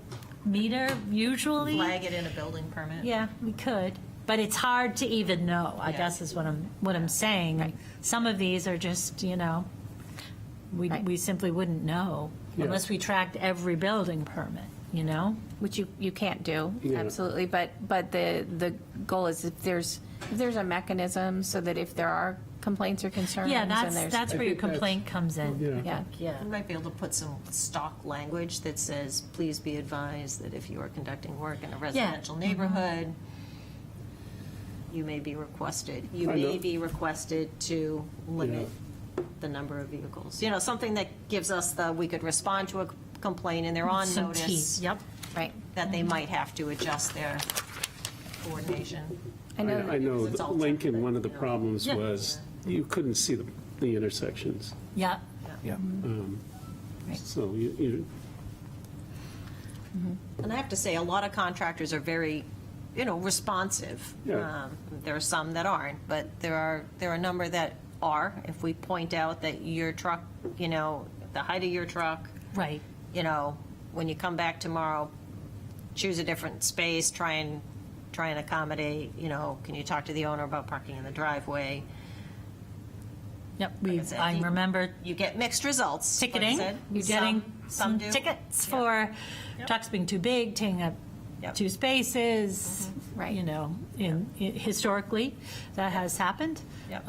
meter usually. Flag it in a building permit. Yeah, we could, but it's hard to even know, I Yeah. guess is what I'm saying. Some of these are just, we simply wouldn't know Yeah. unless we tracked every building permit, Which you can't do, Yeah. absolutely. But the goal is if there's a mechanism so that if there are complaints or concerns, Yeah, and there's that's where your think that's- complaint comes in. Yeah. yeah. We might be able to put some stock language that says, please be advised that if you are conducting work in a residential neighborhood, you may be requested to limit the number of vehicles. Something that gives us we could respond to a complaint and they're on Some notice teeth, yep. Right. that they might have to adjust their coordination. I know It's all Lincoln, one of the template, problems Yeah. was you couldn't see the intersections. Yeah, Yeah. So you And I have to say, a lot of contractors are very, responsive. Yeah. There are some that aren't, but there are a number that are. If we point out that your truck, the height of your truck, right. when you come back tomorrow, choose a different space, try and accommodate, can you talk to the owner about parking in the driveway? Yep, Like I said, I remember You get mixed results. like I ticketing. said. You're Some- getting some do. tickets Yep. for trucks being too big, taking up Yep. 2 spaces. Right. Historically, that has happened. Yep.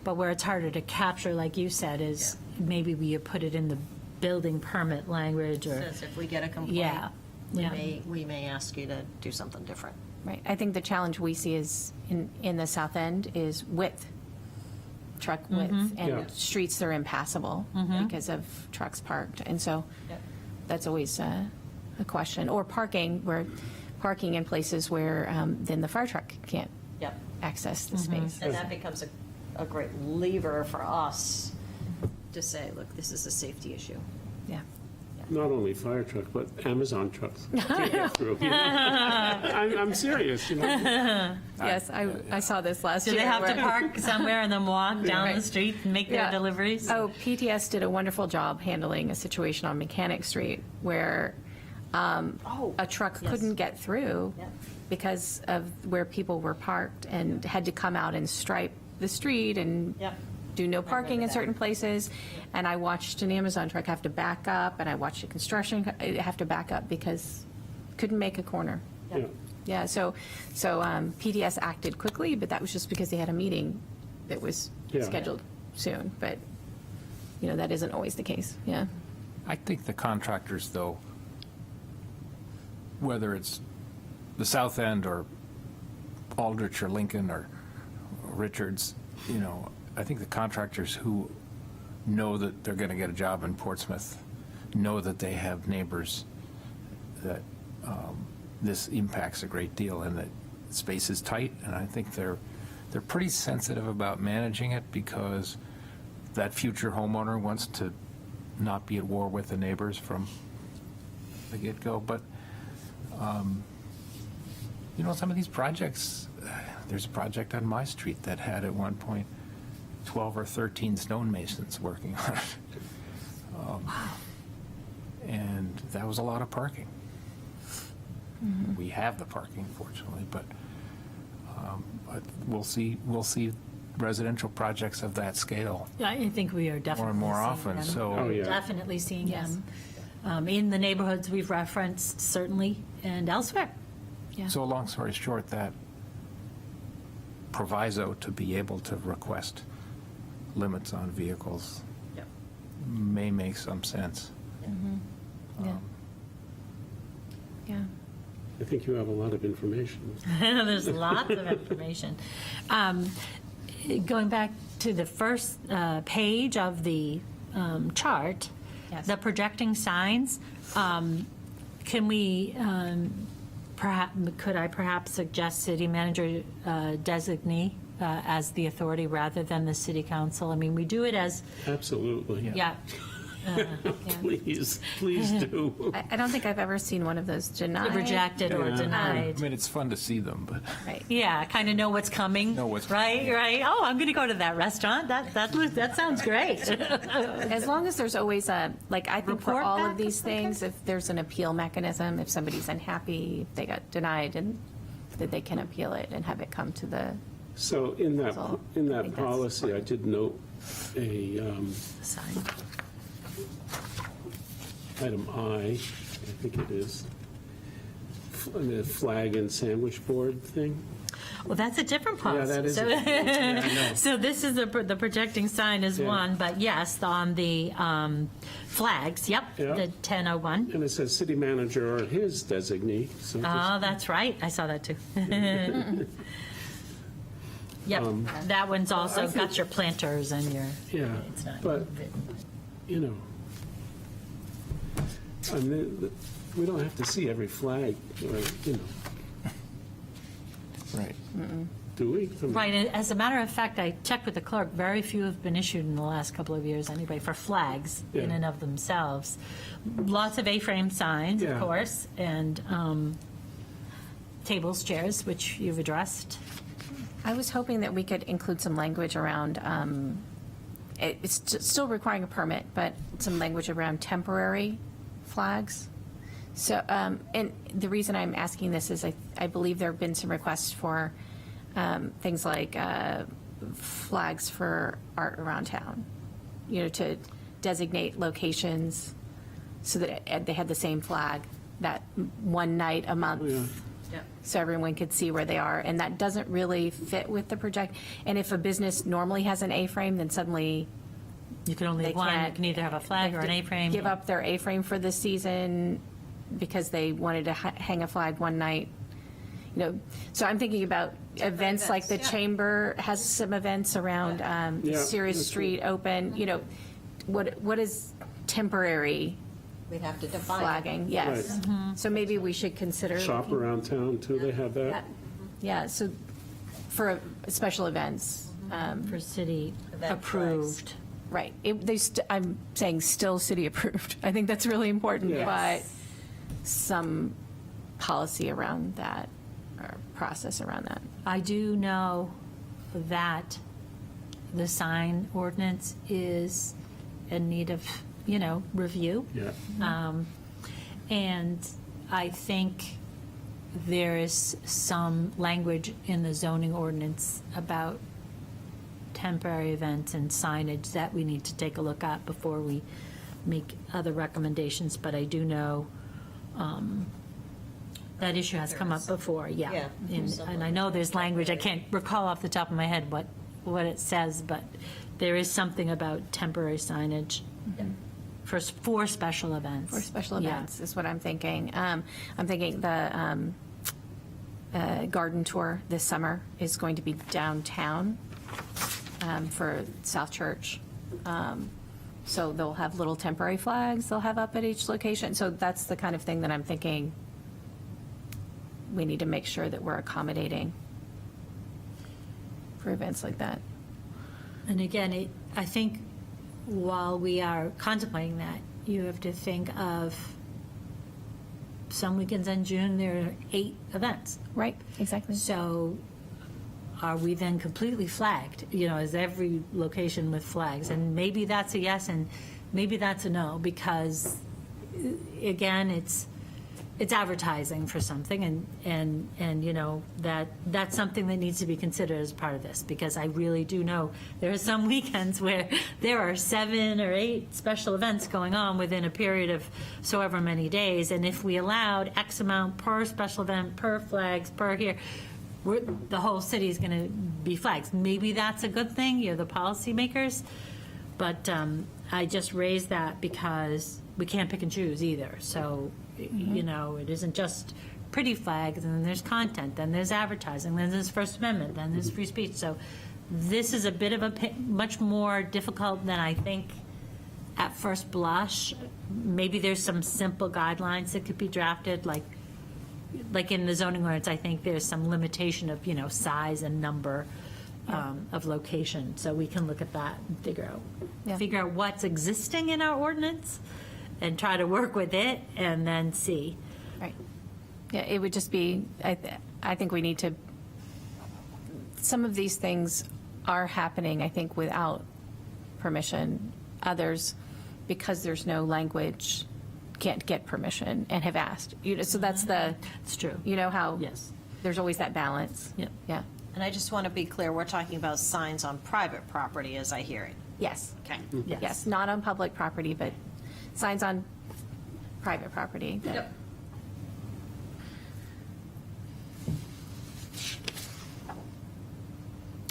But where it's harder to capture, like you said, is maybe we put it in the building permit language or, Says if we get a complaint, yeah. Yeah. we may ask you to do something different. Right. I think the challenge we see is in the south end is width, truck width, and Yeah. streets that are impassable because of trucks parked. And so Yep. that's always a question. Or parking in places where then the fire truck can't Yep. access the space. And that becomes a great lever for us to say, look, this is a safety issue. Yeah. Not only fire truck, but Amazon trucks. Can't get through, you know? I'm serious, you know? Yes, I saw this last Do year. they have to where- park somewhere and then walk down the Right. street and make their Yeah. deliveries? Oh, PTS did a wonderful job handling a situation on Mechanic Street where a truck yes. couldn't get through Yep. because of where people were parked and had to come out and stripe the street and Yep. do no parking in that. certain places. And I watched an Amazon truck have to back up, and I watched a construction have to back up because couldn't make a corner. Yeah. Yeah, so PTS acted quickly, but that was just because they had a meeting that was Yeah. scheduled soon. But, you know, that isn't always the case, yeah. I think the contractors, though, whether it's the South End or Aldrich or Lincoln or Richards, you know, I think the contractors who know that they're going to get a job in Portsmouth know that they have neighbors that this impacts a great deal and that space is tight. And I think they're pretty sensitive about managing it because that future homeowner wants to not be at war with the neighbors from the get-go. But, you know, some of these projects, there's a project on my street that had at one point 12 or 13 stonemasons working on it. And that was a lot of parking. We have the parking, fortunately, but we'll see residential projects of that scale I think we are definitely more and more seeing often. them. So Oh, yeah. Definitely seeing Yes. them in the neighborhoods we've referenced, certainly, and elsewhere. Yeah. So long story short, that proviso to be able to request limits on vehicles Yep. may make some sense. Yeah. Yeah. I think you have a lot of information. There's lots of information. Going back to the first page of the chart, Yes. the projecting signs, can we, could I perhaps suggest city manager designee as the authority rather than the city council? I mean, we do it as, Absolutely. yeah. Please do. I don't think I've ever seen one of those denied. Rejected or Yeah. I denied. mean, it's fun to see them, but Right. Yeah, kind of know what's coming. Know what's right. Oh, I'm going to go to that restaurant. That sounds great. As long as there's always a, like, I think for Report all back? of these things, if there's an appeal mechanism, if somebody's unhappy, if they got denied, and that they can appeal it and have it come to the, So in that, So, in I that think that's- policy, I did note a Sign. item I think it is, the flag and sandwich board thing. Well, that's a different policy. that is So, a different policy, I know. so this is the projecting sign is Yeah. one, but yes, on the flags, yep, Yeah. the 1001. And it says city manager or his designee, so just- Oh, that's right. I saw that too. Yep, that one's also I think- got your planters and your, yeah, it's not. but, you know, I mean, we don't have to see every flag, or, you know, right. do we? I mean, Right, and as a matter of fact, I checked with the clerk, very few have been issued in the last couple of years anyway, for flags in Yeah. and of themselves. Lots of A-frame signs, of Yeah. course, and tables, chairs, which you've addressed. I was hoping that we could include some language around, still requiring a permit, but some language around temporary flags. So, and the reason I'm asking this is I believe there have been some requests for things like flags for art around town, you know, to designate locations so that they had the same flag that one night a month. Yeah. Yep. So everyone could see where they are, and that doesn't really fit with the project. And if a business normally has an A-frame, then suddenly You can only they have one, you can't. can either have a flag or an A-frame. Give up their A-frame for the season because they wanted to hang a flag one night. You know, so I'm thinking about events like the events, yeah. chamber has some events around Yeah, Ceres that's Street open, you know, what is temporary We'd have to define it. flagging? Yes. Right. So maybe we should consider. Shop around town, too, they have that? Yeah, so for special events. For city Event approved. Right. I'm saying still city approved. I think that's really important, Yes. but some policy around that, or process around that. I do know that the sign ordinance is in need of, review. Yeah. And I think there is some language in the zoning ordinance about temporary events and signage that we need to take a look at before we make other recommendations. But I do know that issue has come up before, Yeah, yeah. there's And I know there's language, I can't recall off the top of my head what it says, but there is something about temporary signage for special events. For special Yeah. events is what I'm thinking. I'm thinking the garden tour this summer is going to be downtown for South Church. So they'll have little temporary flags they'll have up at each location. So that's the kind of thing that I'm thinking we need to make sure that we're accommodating for events like that. And again, I think while we are contemplating that, you have to think of some weekends in June, there are 8 events. Right, exactly. So are we then completely flagged? Is every location with flags? And maybe that's a yes and maybe that's a no, because again, it's advertising for something, and that's something that needs to be considered as part of this, because I really do know there are some weekends where there are 7 or 8 special events going on within a period of so ever many days, and if we allowed X amount per special event, per flags, per here, the whole city is going to be flags. Maybe that's a good thing, you're the policymakers, but I just raised that because we can't pick and choose either. So, it isn't just pretty flags, and then there's content, then there's advertising, then there's First Amendment, then there's free speech. So this is a bit of much more difficult than I think at first blush. Maybe there's some simple guidelines that could be drafted, like in the zoning ordinance, I think there's some limitation of, size and number of location. So we can look at that and figure out what's existing in our ordinance and try to work with it and then see. Right. Yeah, it would just be, I think we need to, some of these things are happening, I think, without permission. Others, because there's no language, can't get permission and have asked. So that's It's true. how Yes. there's always that balance. Yep. Yeah. And I just want to be clear, we're talking about signs on private property, as I hear it. Yes. Okay. Yes, not on public property, but signs on private property. Yep.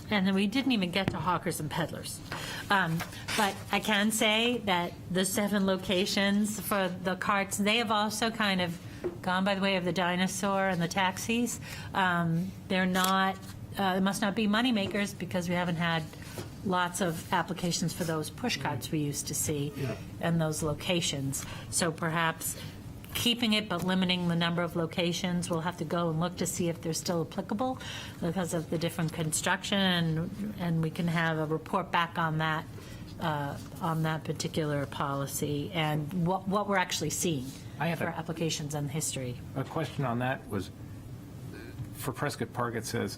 And then we didn't even get to hawkers and peddlers. But I can say that the 7 locations for the carts, they have also kind of gone by the way of the dinosaur and the taxis. They're not, they must not be moneymakers, because we haven't had lots of applications for those push carts we used to see in those locations. So perhaps keeping it but limiting the number of locations. We'll have to go and look to see if they're still applicable because of the different construction, and we can have a report back on that particular policy and what we're actually seeing I have for a- applications and history. A question on that was, for Prescott Park, it says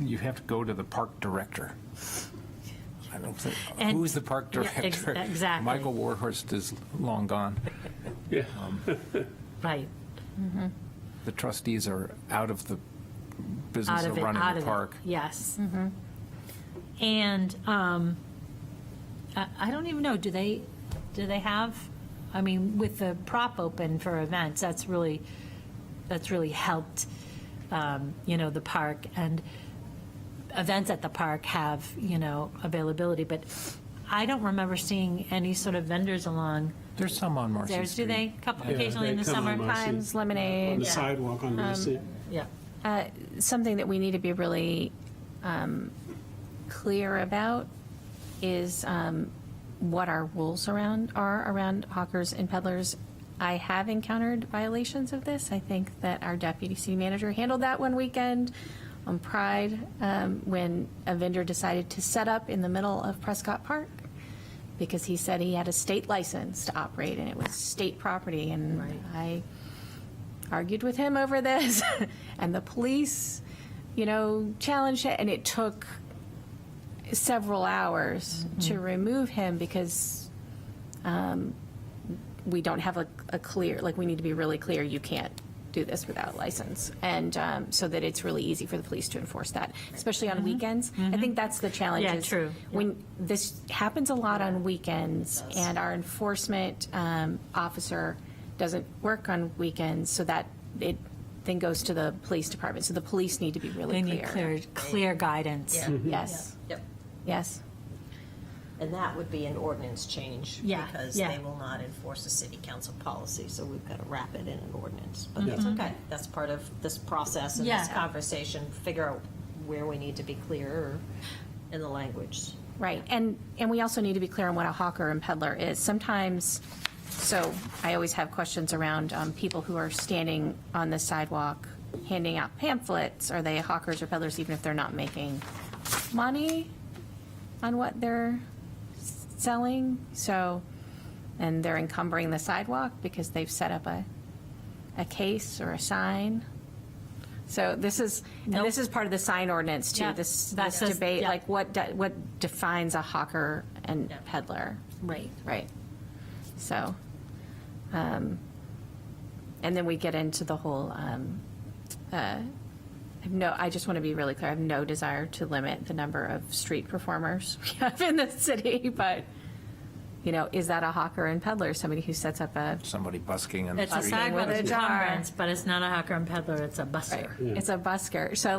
you have to go to the park director. I don't think, And- who's the park Yeah, director? exactly. Michael Warhurst is long gone. Yeah. Right. The trustees are out of the business Out of of it, running out the of park. it, yes. And I don't even know, do they have, I mean, with the prop open for events, that's really helped, the park, and events at the park have, availability, but I don't remember seeing any sort of vendors along There's some on Marcy theirs, do Street. they? Couple Yeah, occasionally in they the come on summer? Marcy. Times, On lemonade. the sidewalk on Marcy. Yeah. Something that we need to be really clear about is what our rules are around hawkers and peddlers. I have encountered violations of this. I think that our deputy city manager handled that one weekend on Pride when a vendor decided to set up in the middle of Prescott Park because he said he had a state license to operate and it was state property. And I argued with him over this and the police, challenged it, and it took several hours to remove him because we don't have a clear, we need to be really clear, you can't do this without a license. And so that it's really easy for the police to enforce that, especially on weekends. I think that's the challenge. Yeah, is true. When this happens a lot on weekends and our enforcement officer doesn't work on weekends, so that it then goes to the police department. So the police need to be really They need clear guidance. Yeah. Yes, Yep. yes. And that would be an ordinance change. Yeah, Because yeah. they will not enforce a city council policy, so we've got to wrap it in an ordinance. But that's okay. That's part of this process and this Yeah. conversation, figure out where we need to be clear in the language. Right, and we also need to be clear on what a hawker and peddler is. Sometimes, so I always have questions around people who are standing on the sidewalk handing out pamphlets. Are they hawkers or peddlers even if they're not making money on what they're selling? So, and they're encumbering the sidewalk because they've set up a case or a sign. So this is, and this is part of the sign ordinance too, Yeah, this that's debate, yeah. like what defines a hawker and Yeah. peddler, Right. right? So, and then we get into the whole, I just want to be really clear, I have no desire to limit the number of street performers we have in the city, but, is that a hawker and peddler, somebody who sets up a, Somebody busking in the It's a street. sidewalk with a jar. encumbrance, but it's not a hawker and peddler, it's a buster. it's a busker, so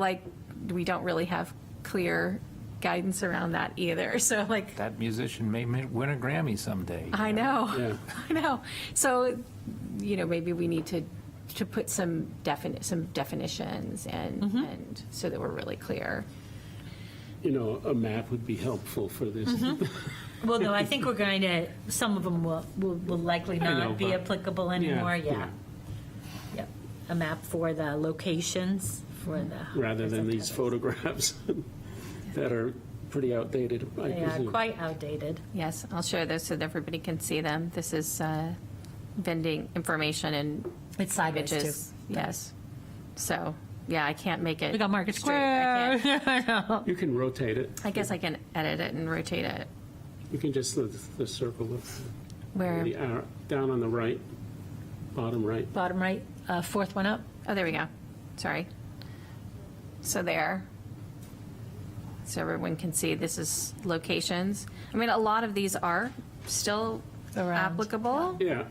we don't really have clear guidance around that either, so That musician may win a Grammy someday. I know, Yeah. I know. So, maybe we need to put some definitions and so that we're really clear. A map would be helpful for this. Well, no, I think we're going to, some of them will likely I know, not be but- applicable anymore, Yeah, yeah. Yep. A map for the locations, for the. Rather than these photographs that are pretty outdated, I They are presume. quite outdated. Yes, I'll share this so that everybody can see them. This is vending information and It's sideways, too. images. Yes. So, yeah, I can't make it. We got Market straight. I Square. can't- You can rotate it. I guess I can edit it and rotate it. You can just, the circle, Where, the arrow, down on the right, bottom right. Bottom right, fourth one up. oh, there we go. Sorry. So there. So everyone can see this is locations. I mean, a lot of these are still Around. applicable. Yeah,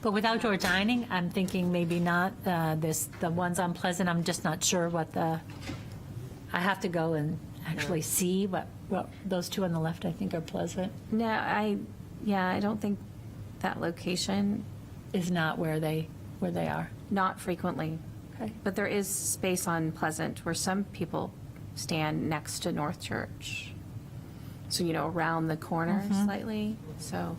But with outdoor dining, I'm thinking maybe not the ones on Pleasant, I'm just not sure what I have to go and actually see what those two on the left, I think, are Pleasant, No, I don't think that location, is not where they are. not frequently. Okay. But there is space on Pleasant where some people stand next to North Church. So, around the corner slightly. So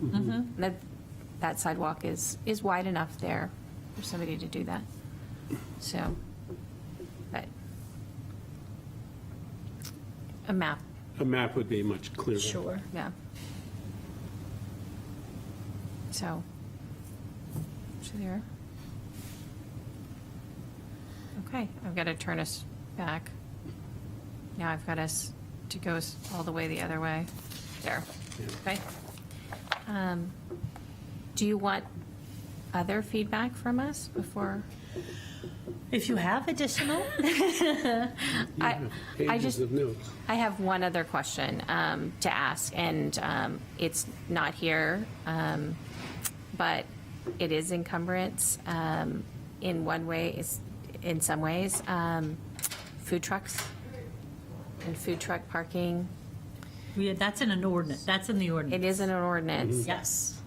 that sidewalk is wide enough there for somebody to do that. So, but a map, a map would be much clearer. Sure. yeah. So there. Okay, I've got to turn us back. Now I've got us to go all the way the other way. There. Okay. Do you want other feedback from us before? If you have additional, I Pages just- of notes. I have one other question to ask, and it's not here, but it is encumbrance in one way, in some ways. Food trucks and food truck parking. that's in an ordinance, that's in the ordinance. It is in an ordinance. Yes.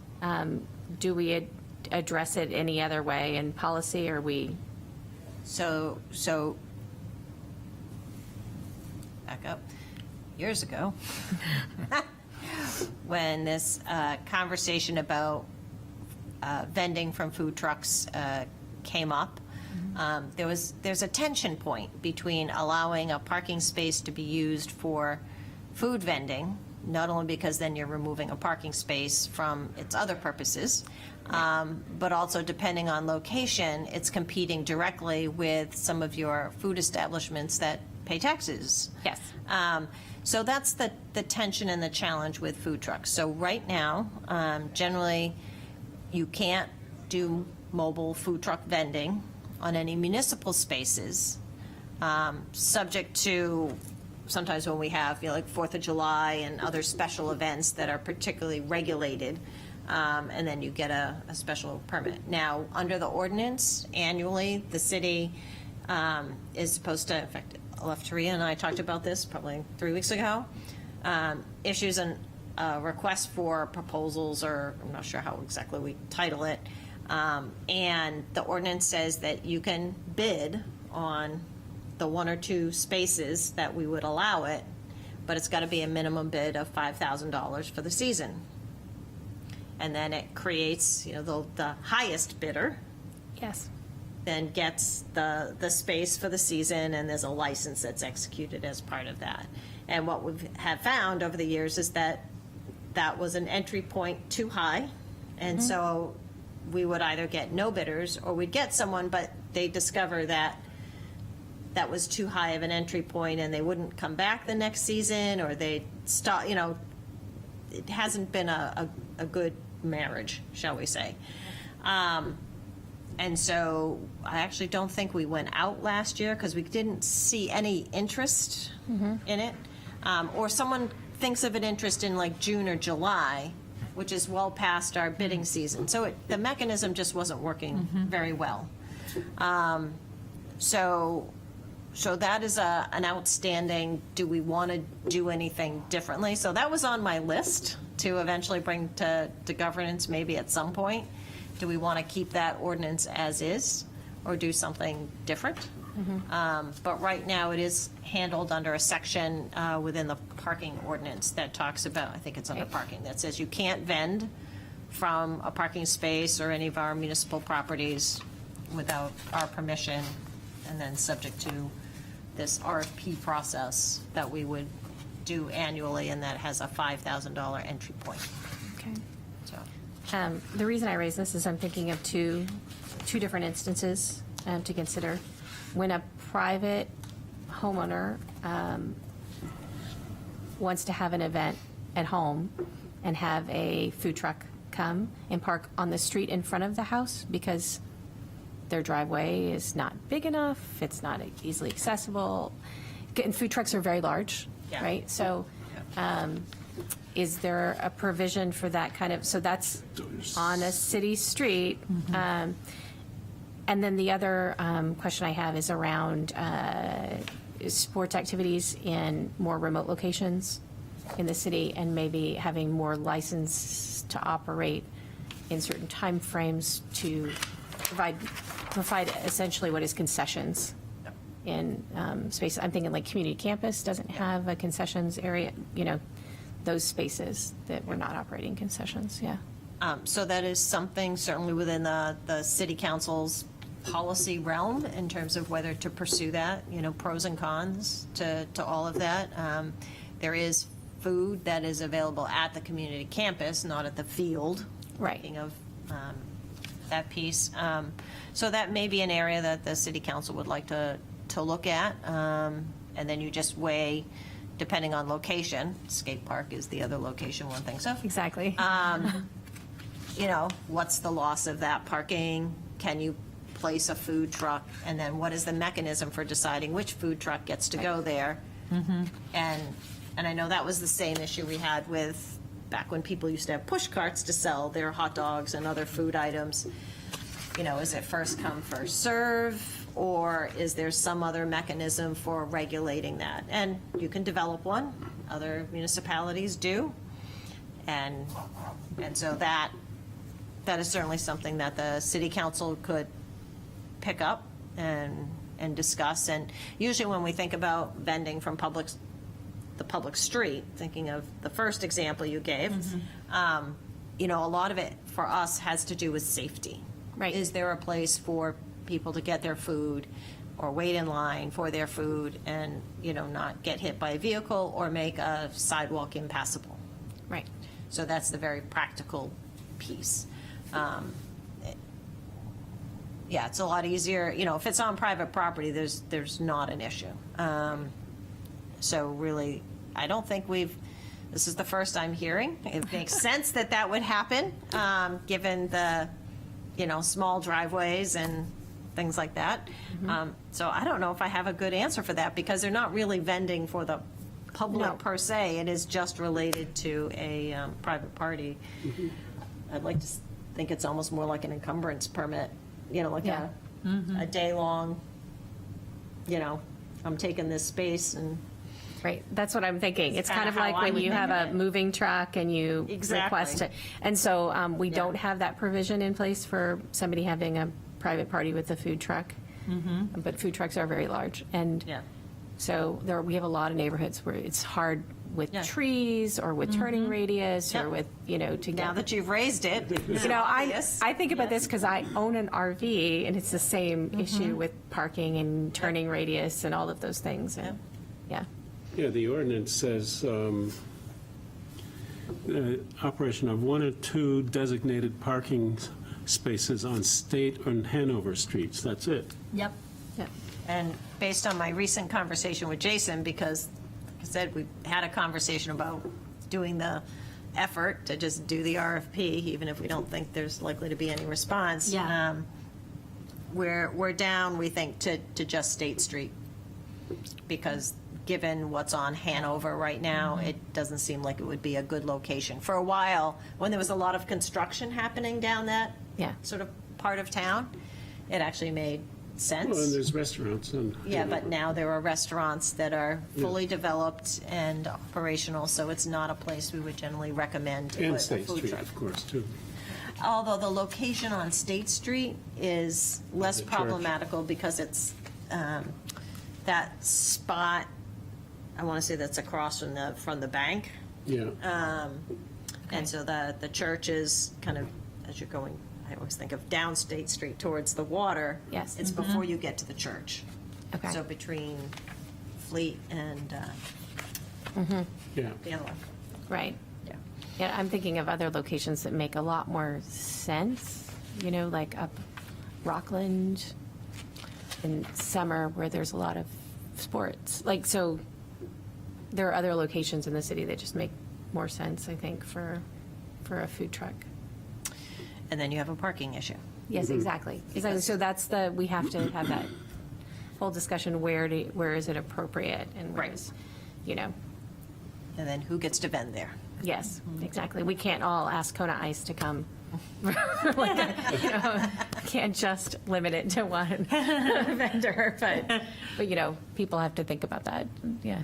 Do we address it any other way in policy, or we? So, back up, years ago, when this conversation about vending from food trucks came up, There's a tension point between allowing a parking space to be used for food vending, not only because then you're removing a parking space from its other purposes, but also depending on location, it's competing directly with some of your food establishments that pay taxes. Yes. So that's the tension and the challenge with food trucks. So right now, generally, you can't do mobile food truck vending on any municipal spaces, subject to sometimes when we have, like 4th of July and other special events that are particularly regulated, and then you get a special permit. Now, under the ordinance, annually, the city is supposed to, in fact, Lefteria and I talked about this probably 3 weeks ago, issues a request for proposals, or I'm not sure how exactly we title it, and the ordinance says that you can bid on the 1 or 2 spaces that we would allow it, but it's got to be a minimum bid of $5,000 for the season. And then it creates, the highest bidder Yes. then gets the space for the season, and there's a license that's executed as part of that. And what we have found over the years is that that was an entry point too high, and so we would either get no bidders, or we'd get someone, but they discover that that was too high of an entry point, and they wouldn't come back the next season, or they stop, it hasn't been a good marriage, shall we say. And so I actually don't think we went out last year because we didn't see any interest in it. Or someone thinks of an interest in like June or July, which is well past our bidding season. So the mechanism just wasn't working very well. So that is an outstanding, do we want to do anything differently? So that was on my list to eventually bring to governance maybe at some point. Do we want to keep that ordinance as is or do something different? But right now it is handled under a section within the parking ordinance that talks about, I think it's under parking, that says you can't vend from a parking space or any of our municipal properties without our permission, and then subject to this RFP process that we would do annually, and that has a $5,000 entry point. Okay. So. The reason I raise this is I'm thinking of two different instances to consider. When a private homeowner wants to have an event at home and have a food truck come and park on the street in front of the house because their driveway is not big enough, it's not easily accessible, and food trucks are very large, Yeah. right? So is there a provision for that kind of, so that's on a city street? And then the other question I have is around sports activities in more remote locations in the city, and maybe having more license to operate in certain timeframes to provide essentially what is concessions in space. I'm thinking like community campus doesn't have a concessions area, those spaces that we're not operating concessions, yeah. So that is something certainly within the city council's policy realm in terms of whether to pursue that, pros and cons to all of that. There is food that is available at the community campus, not at the field. Right. Thinking of that piece. So that may be an area that the city council would like to look at. And then you just weigh, depending on location, skate park is the other location one thinks of. Exactly. What's the loss of that parking? Can you place a food truck? And then what is the mechanism for deciding which food truck gets to go there? And I know that was the same issue we had with back when people used to have push carts to sell their hot dogs and other food items. Is it first come, first serve? Or is there some other mechanism for regulating that? And you can develop one. Other municipalities do. And so that is certainly something that the city council could pick up and discuss. And usually when we think about vending from the public street, thinking of the first example you gave, a lot of it for us has to do with safety. Right. Is there a place for people to get their food or wait in line for their food and, not get hit by a vehicle or make a sidewalk impassable. Right. So that's the very practical piece. Yeah, it's a lot easier, if it's on private property, there's not an issue. So really, I don't think this is the first I'm hearing. It makes sense that would happen, given the, small driveways and things like that. So I don't know if I have a good answer for that, because they're not really vending for the public No. per se. It is just related to a private party. I'd like to think it's almost more like an encumbrance permit, like Yeah. a day-long, I'm taking this space and. Right, that's what I'm thinking. It's kind kinda of like how I when would you have think of a it. moving truck and you Exactly. request it. And so we Yeah. don't have that provision in place for somebody having a private party with a food truck. But food trucks are very large. And Yeah. so we have a lot of neighborhoods where it's hard with Yeah. trees or with turning radius or Yep. with, to get. Now that you've raised it, it's I obvious. think about Yes. this because I own an RV, and it's the same issue with parking and turning radius and all of those things. And, yeah. Yeah, the ordinance says operation of 1 or 2 designated parking spaces on State and Hanover streets. That's it. Yep. Yeah. And based on my recent conversation with Jason, because, like I said, we had a conversation about doing the effort to just do the RFP, even if we don't think there's likely to be any response. Yeah. We're down, we think, to just State Street, because given what's on Hanover right now, it doesn't seem like it would be a good location. For a while, when there was a lot of construction happening down that Yeah. sort of part of town, it actually made sense. Well, and there's restaurants on. Yeah, but now there are restaurants that are fully developed and operational, so it's not a place we would generally recommend to And put a State food Street, truck. of course, too. Although the location on State Street is less The church. problematical because it's that spot, I want to say that's across from the bank. Yeah. And so the church is kind of, as you're going, I always think of down State Street towards the water. Yes. It's before you get to the church. Okay. So between Fleet and Yeah. the other one. Right. Yeah. Yeah, I'm thinking of other locations that make a lot more sense, like up Rockland in summer where there's a lot of sports. So there are other locations in the city that just make more sense, I think, for a food truck. And then you have a parking issue. Yes, exactly. Exactly. So we have to have that full discussion, where is it appropriate and where Right. is, And then who gets to vend there? yes, exactly. We can't all ask Kona Ice to come. Can't just limit it to one vendor, but people have to think about that. Yeah.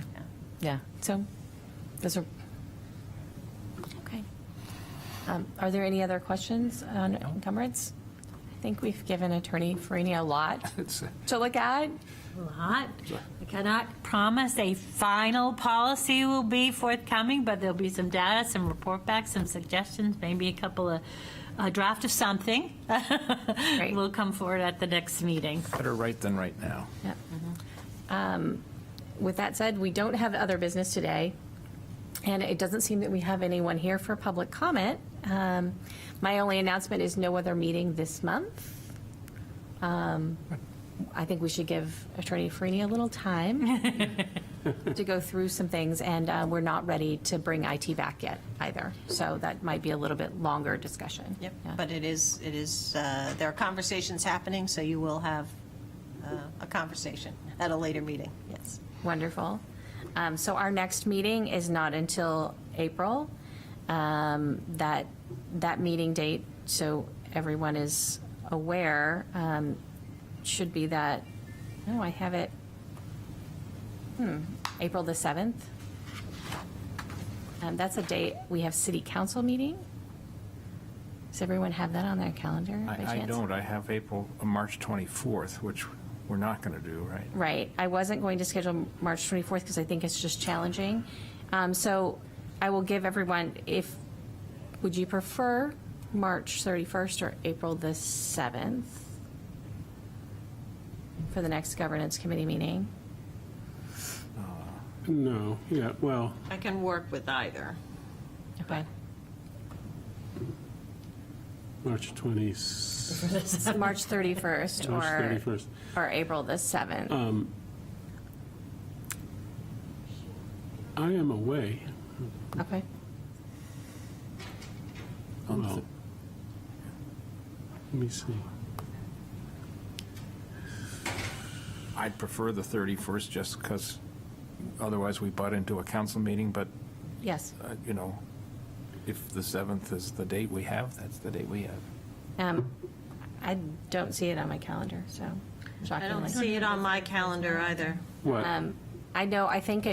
Yeah. So those are, okay. Are there any other questions on encumbrance? I think we've given Attorney Farini a lot It's, to look at. Lot. I cannot promise a final policy will be forthcoming, but there'll be some data, some report back, some suggestions, maybe a draft of something. Great. Will come forward at the next meeting. better right than right now. Yep. With that said, we don't have other business today, and it doesn't seem that we have anyone here for public comment. My only announcement is no other meeting this month. I think we should give Attorney Farini a little time to go through some things, and we're not ready to bring IT back yet either. So that might be a little bit longer discussion. Yep. Yeah. But it is, there are conversations happening, so you will have a conversation at a later meeting, yes. Wonderful. So our next meeting is not until April. That meeting date, so everyone is aware, should be that, I have it, April the 7th. That's a date, we have city council meeting. Does everyone have that on their calendar by I chance? don't. I have March 24th, which we're not going to do, right? Right. I wasn't going to schedule March 24th because I think it's just challenging. So I will give everyone, would you prefer March 31st or April the 7th? for the next governance committee meeting? No, yeah, well, I can work with either. Okay. March 20th, March 31st March or, 31st. or April the 7th. I am away. Okay. Well, let me see. I'd prefer the 31st just because otherwise we butt into a council meeting, but, Yes. you know, if the 7th is the date we have, that's the date we have. I don't see it on my calendar, so I shockingly. don't see it on my calendar either. What? I know, I think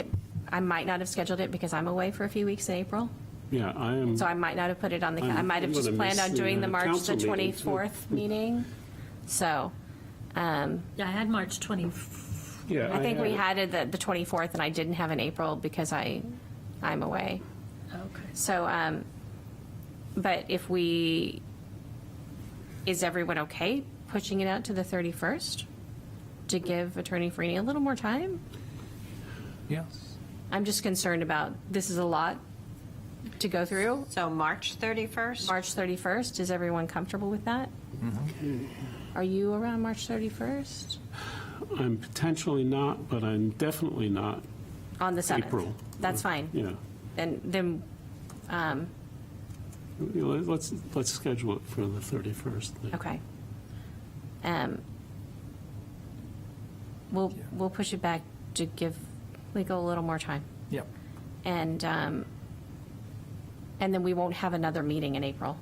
I might not have scheduled it because I'm away for a few weeks in April. Yeah, I am, So I might not have put it on the, I I'm might have just gonna planned on miss doing the the March the council meeting, too. 24th meeting. So, Yeah, I had March 20, yeah. I think we have- had it the 24th and I didn't have an April because I'm away. okay. So, but if we, is everyone okay pushing it out to the 31st to give Attorney Freeney a little more time? Yes. I'm just concerned about, this is a lot to go through. So March 31st? March 31st, is everyone comfortable with that? Are you around March 31st? I'm potentially not, but I'm definitely not. On the 7th? April. That's fine. Yeah. Then, Let's schedule it for the 31st. then. okay. We'll push it back to give legal a little more time. Yep. And then we won't have another meeting in April.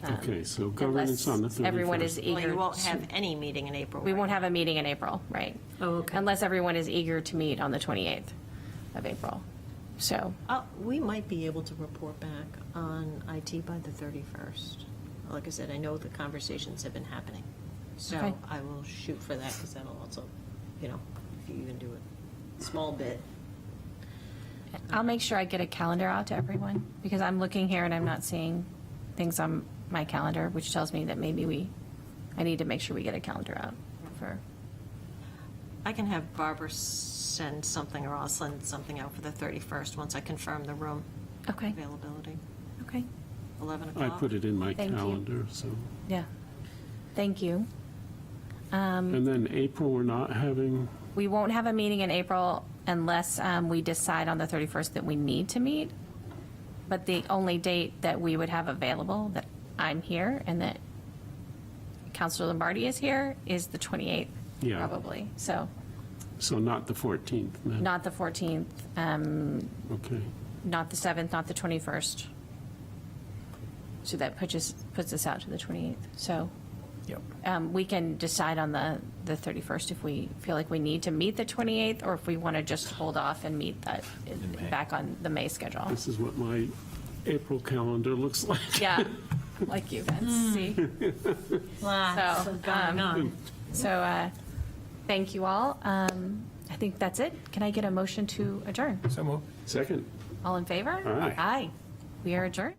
Okay, so governance on the 31st. Unless everyone is Well, eager. you won't have any meeting in April. We right? won't have a meeting in April, right? Oh, okay. Unless everyone is eager to meet on the 28th of April. So, We might be able to report back on IT by the 31st. Like I said, I know the conversations have been happening. So Okay. I will shoot for that because that'll also, you know, if you even do a small bit. I'll make sure I get a calendar out to everyone, because I'm looking here and I'm not seeing things on my calendar, which tells me that maybe I need to make sure we get a calendar out for, I can have Barbara send something, or I'll send something out for the 31st once I confirm the room okay, availability. okay, 11 I o'clock. put it in my Thank you. calendar, so. yeah. Thank you. And then April, we're not having, We won't have a meeting in April unless we decide on the 31st that we need to meet. But the only date that we would have available, that I'm here and that Counselor Lombardi is here, is the 28th, Yeah. probably. So so not the 14th, then? not the 14th, Okay. not the 7th, not the 21st. So that puts us out to the 28th. So Yep. we can decide on the 31st if we feel like we need to meet the 28th, or if we want to just hold off and meet that May. back on the May schedule. This is what my April calendar looks like. Yeah, like you, Vince, see? Lots So, going on. So, thank you all. I think that's it. Can I get a motion to adjourn? So move. Second. All in favor? Aye. Aye. We are adjourned.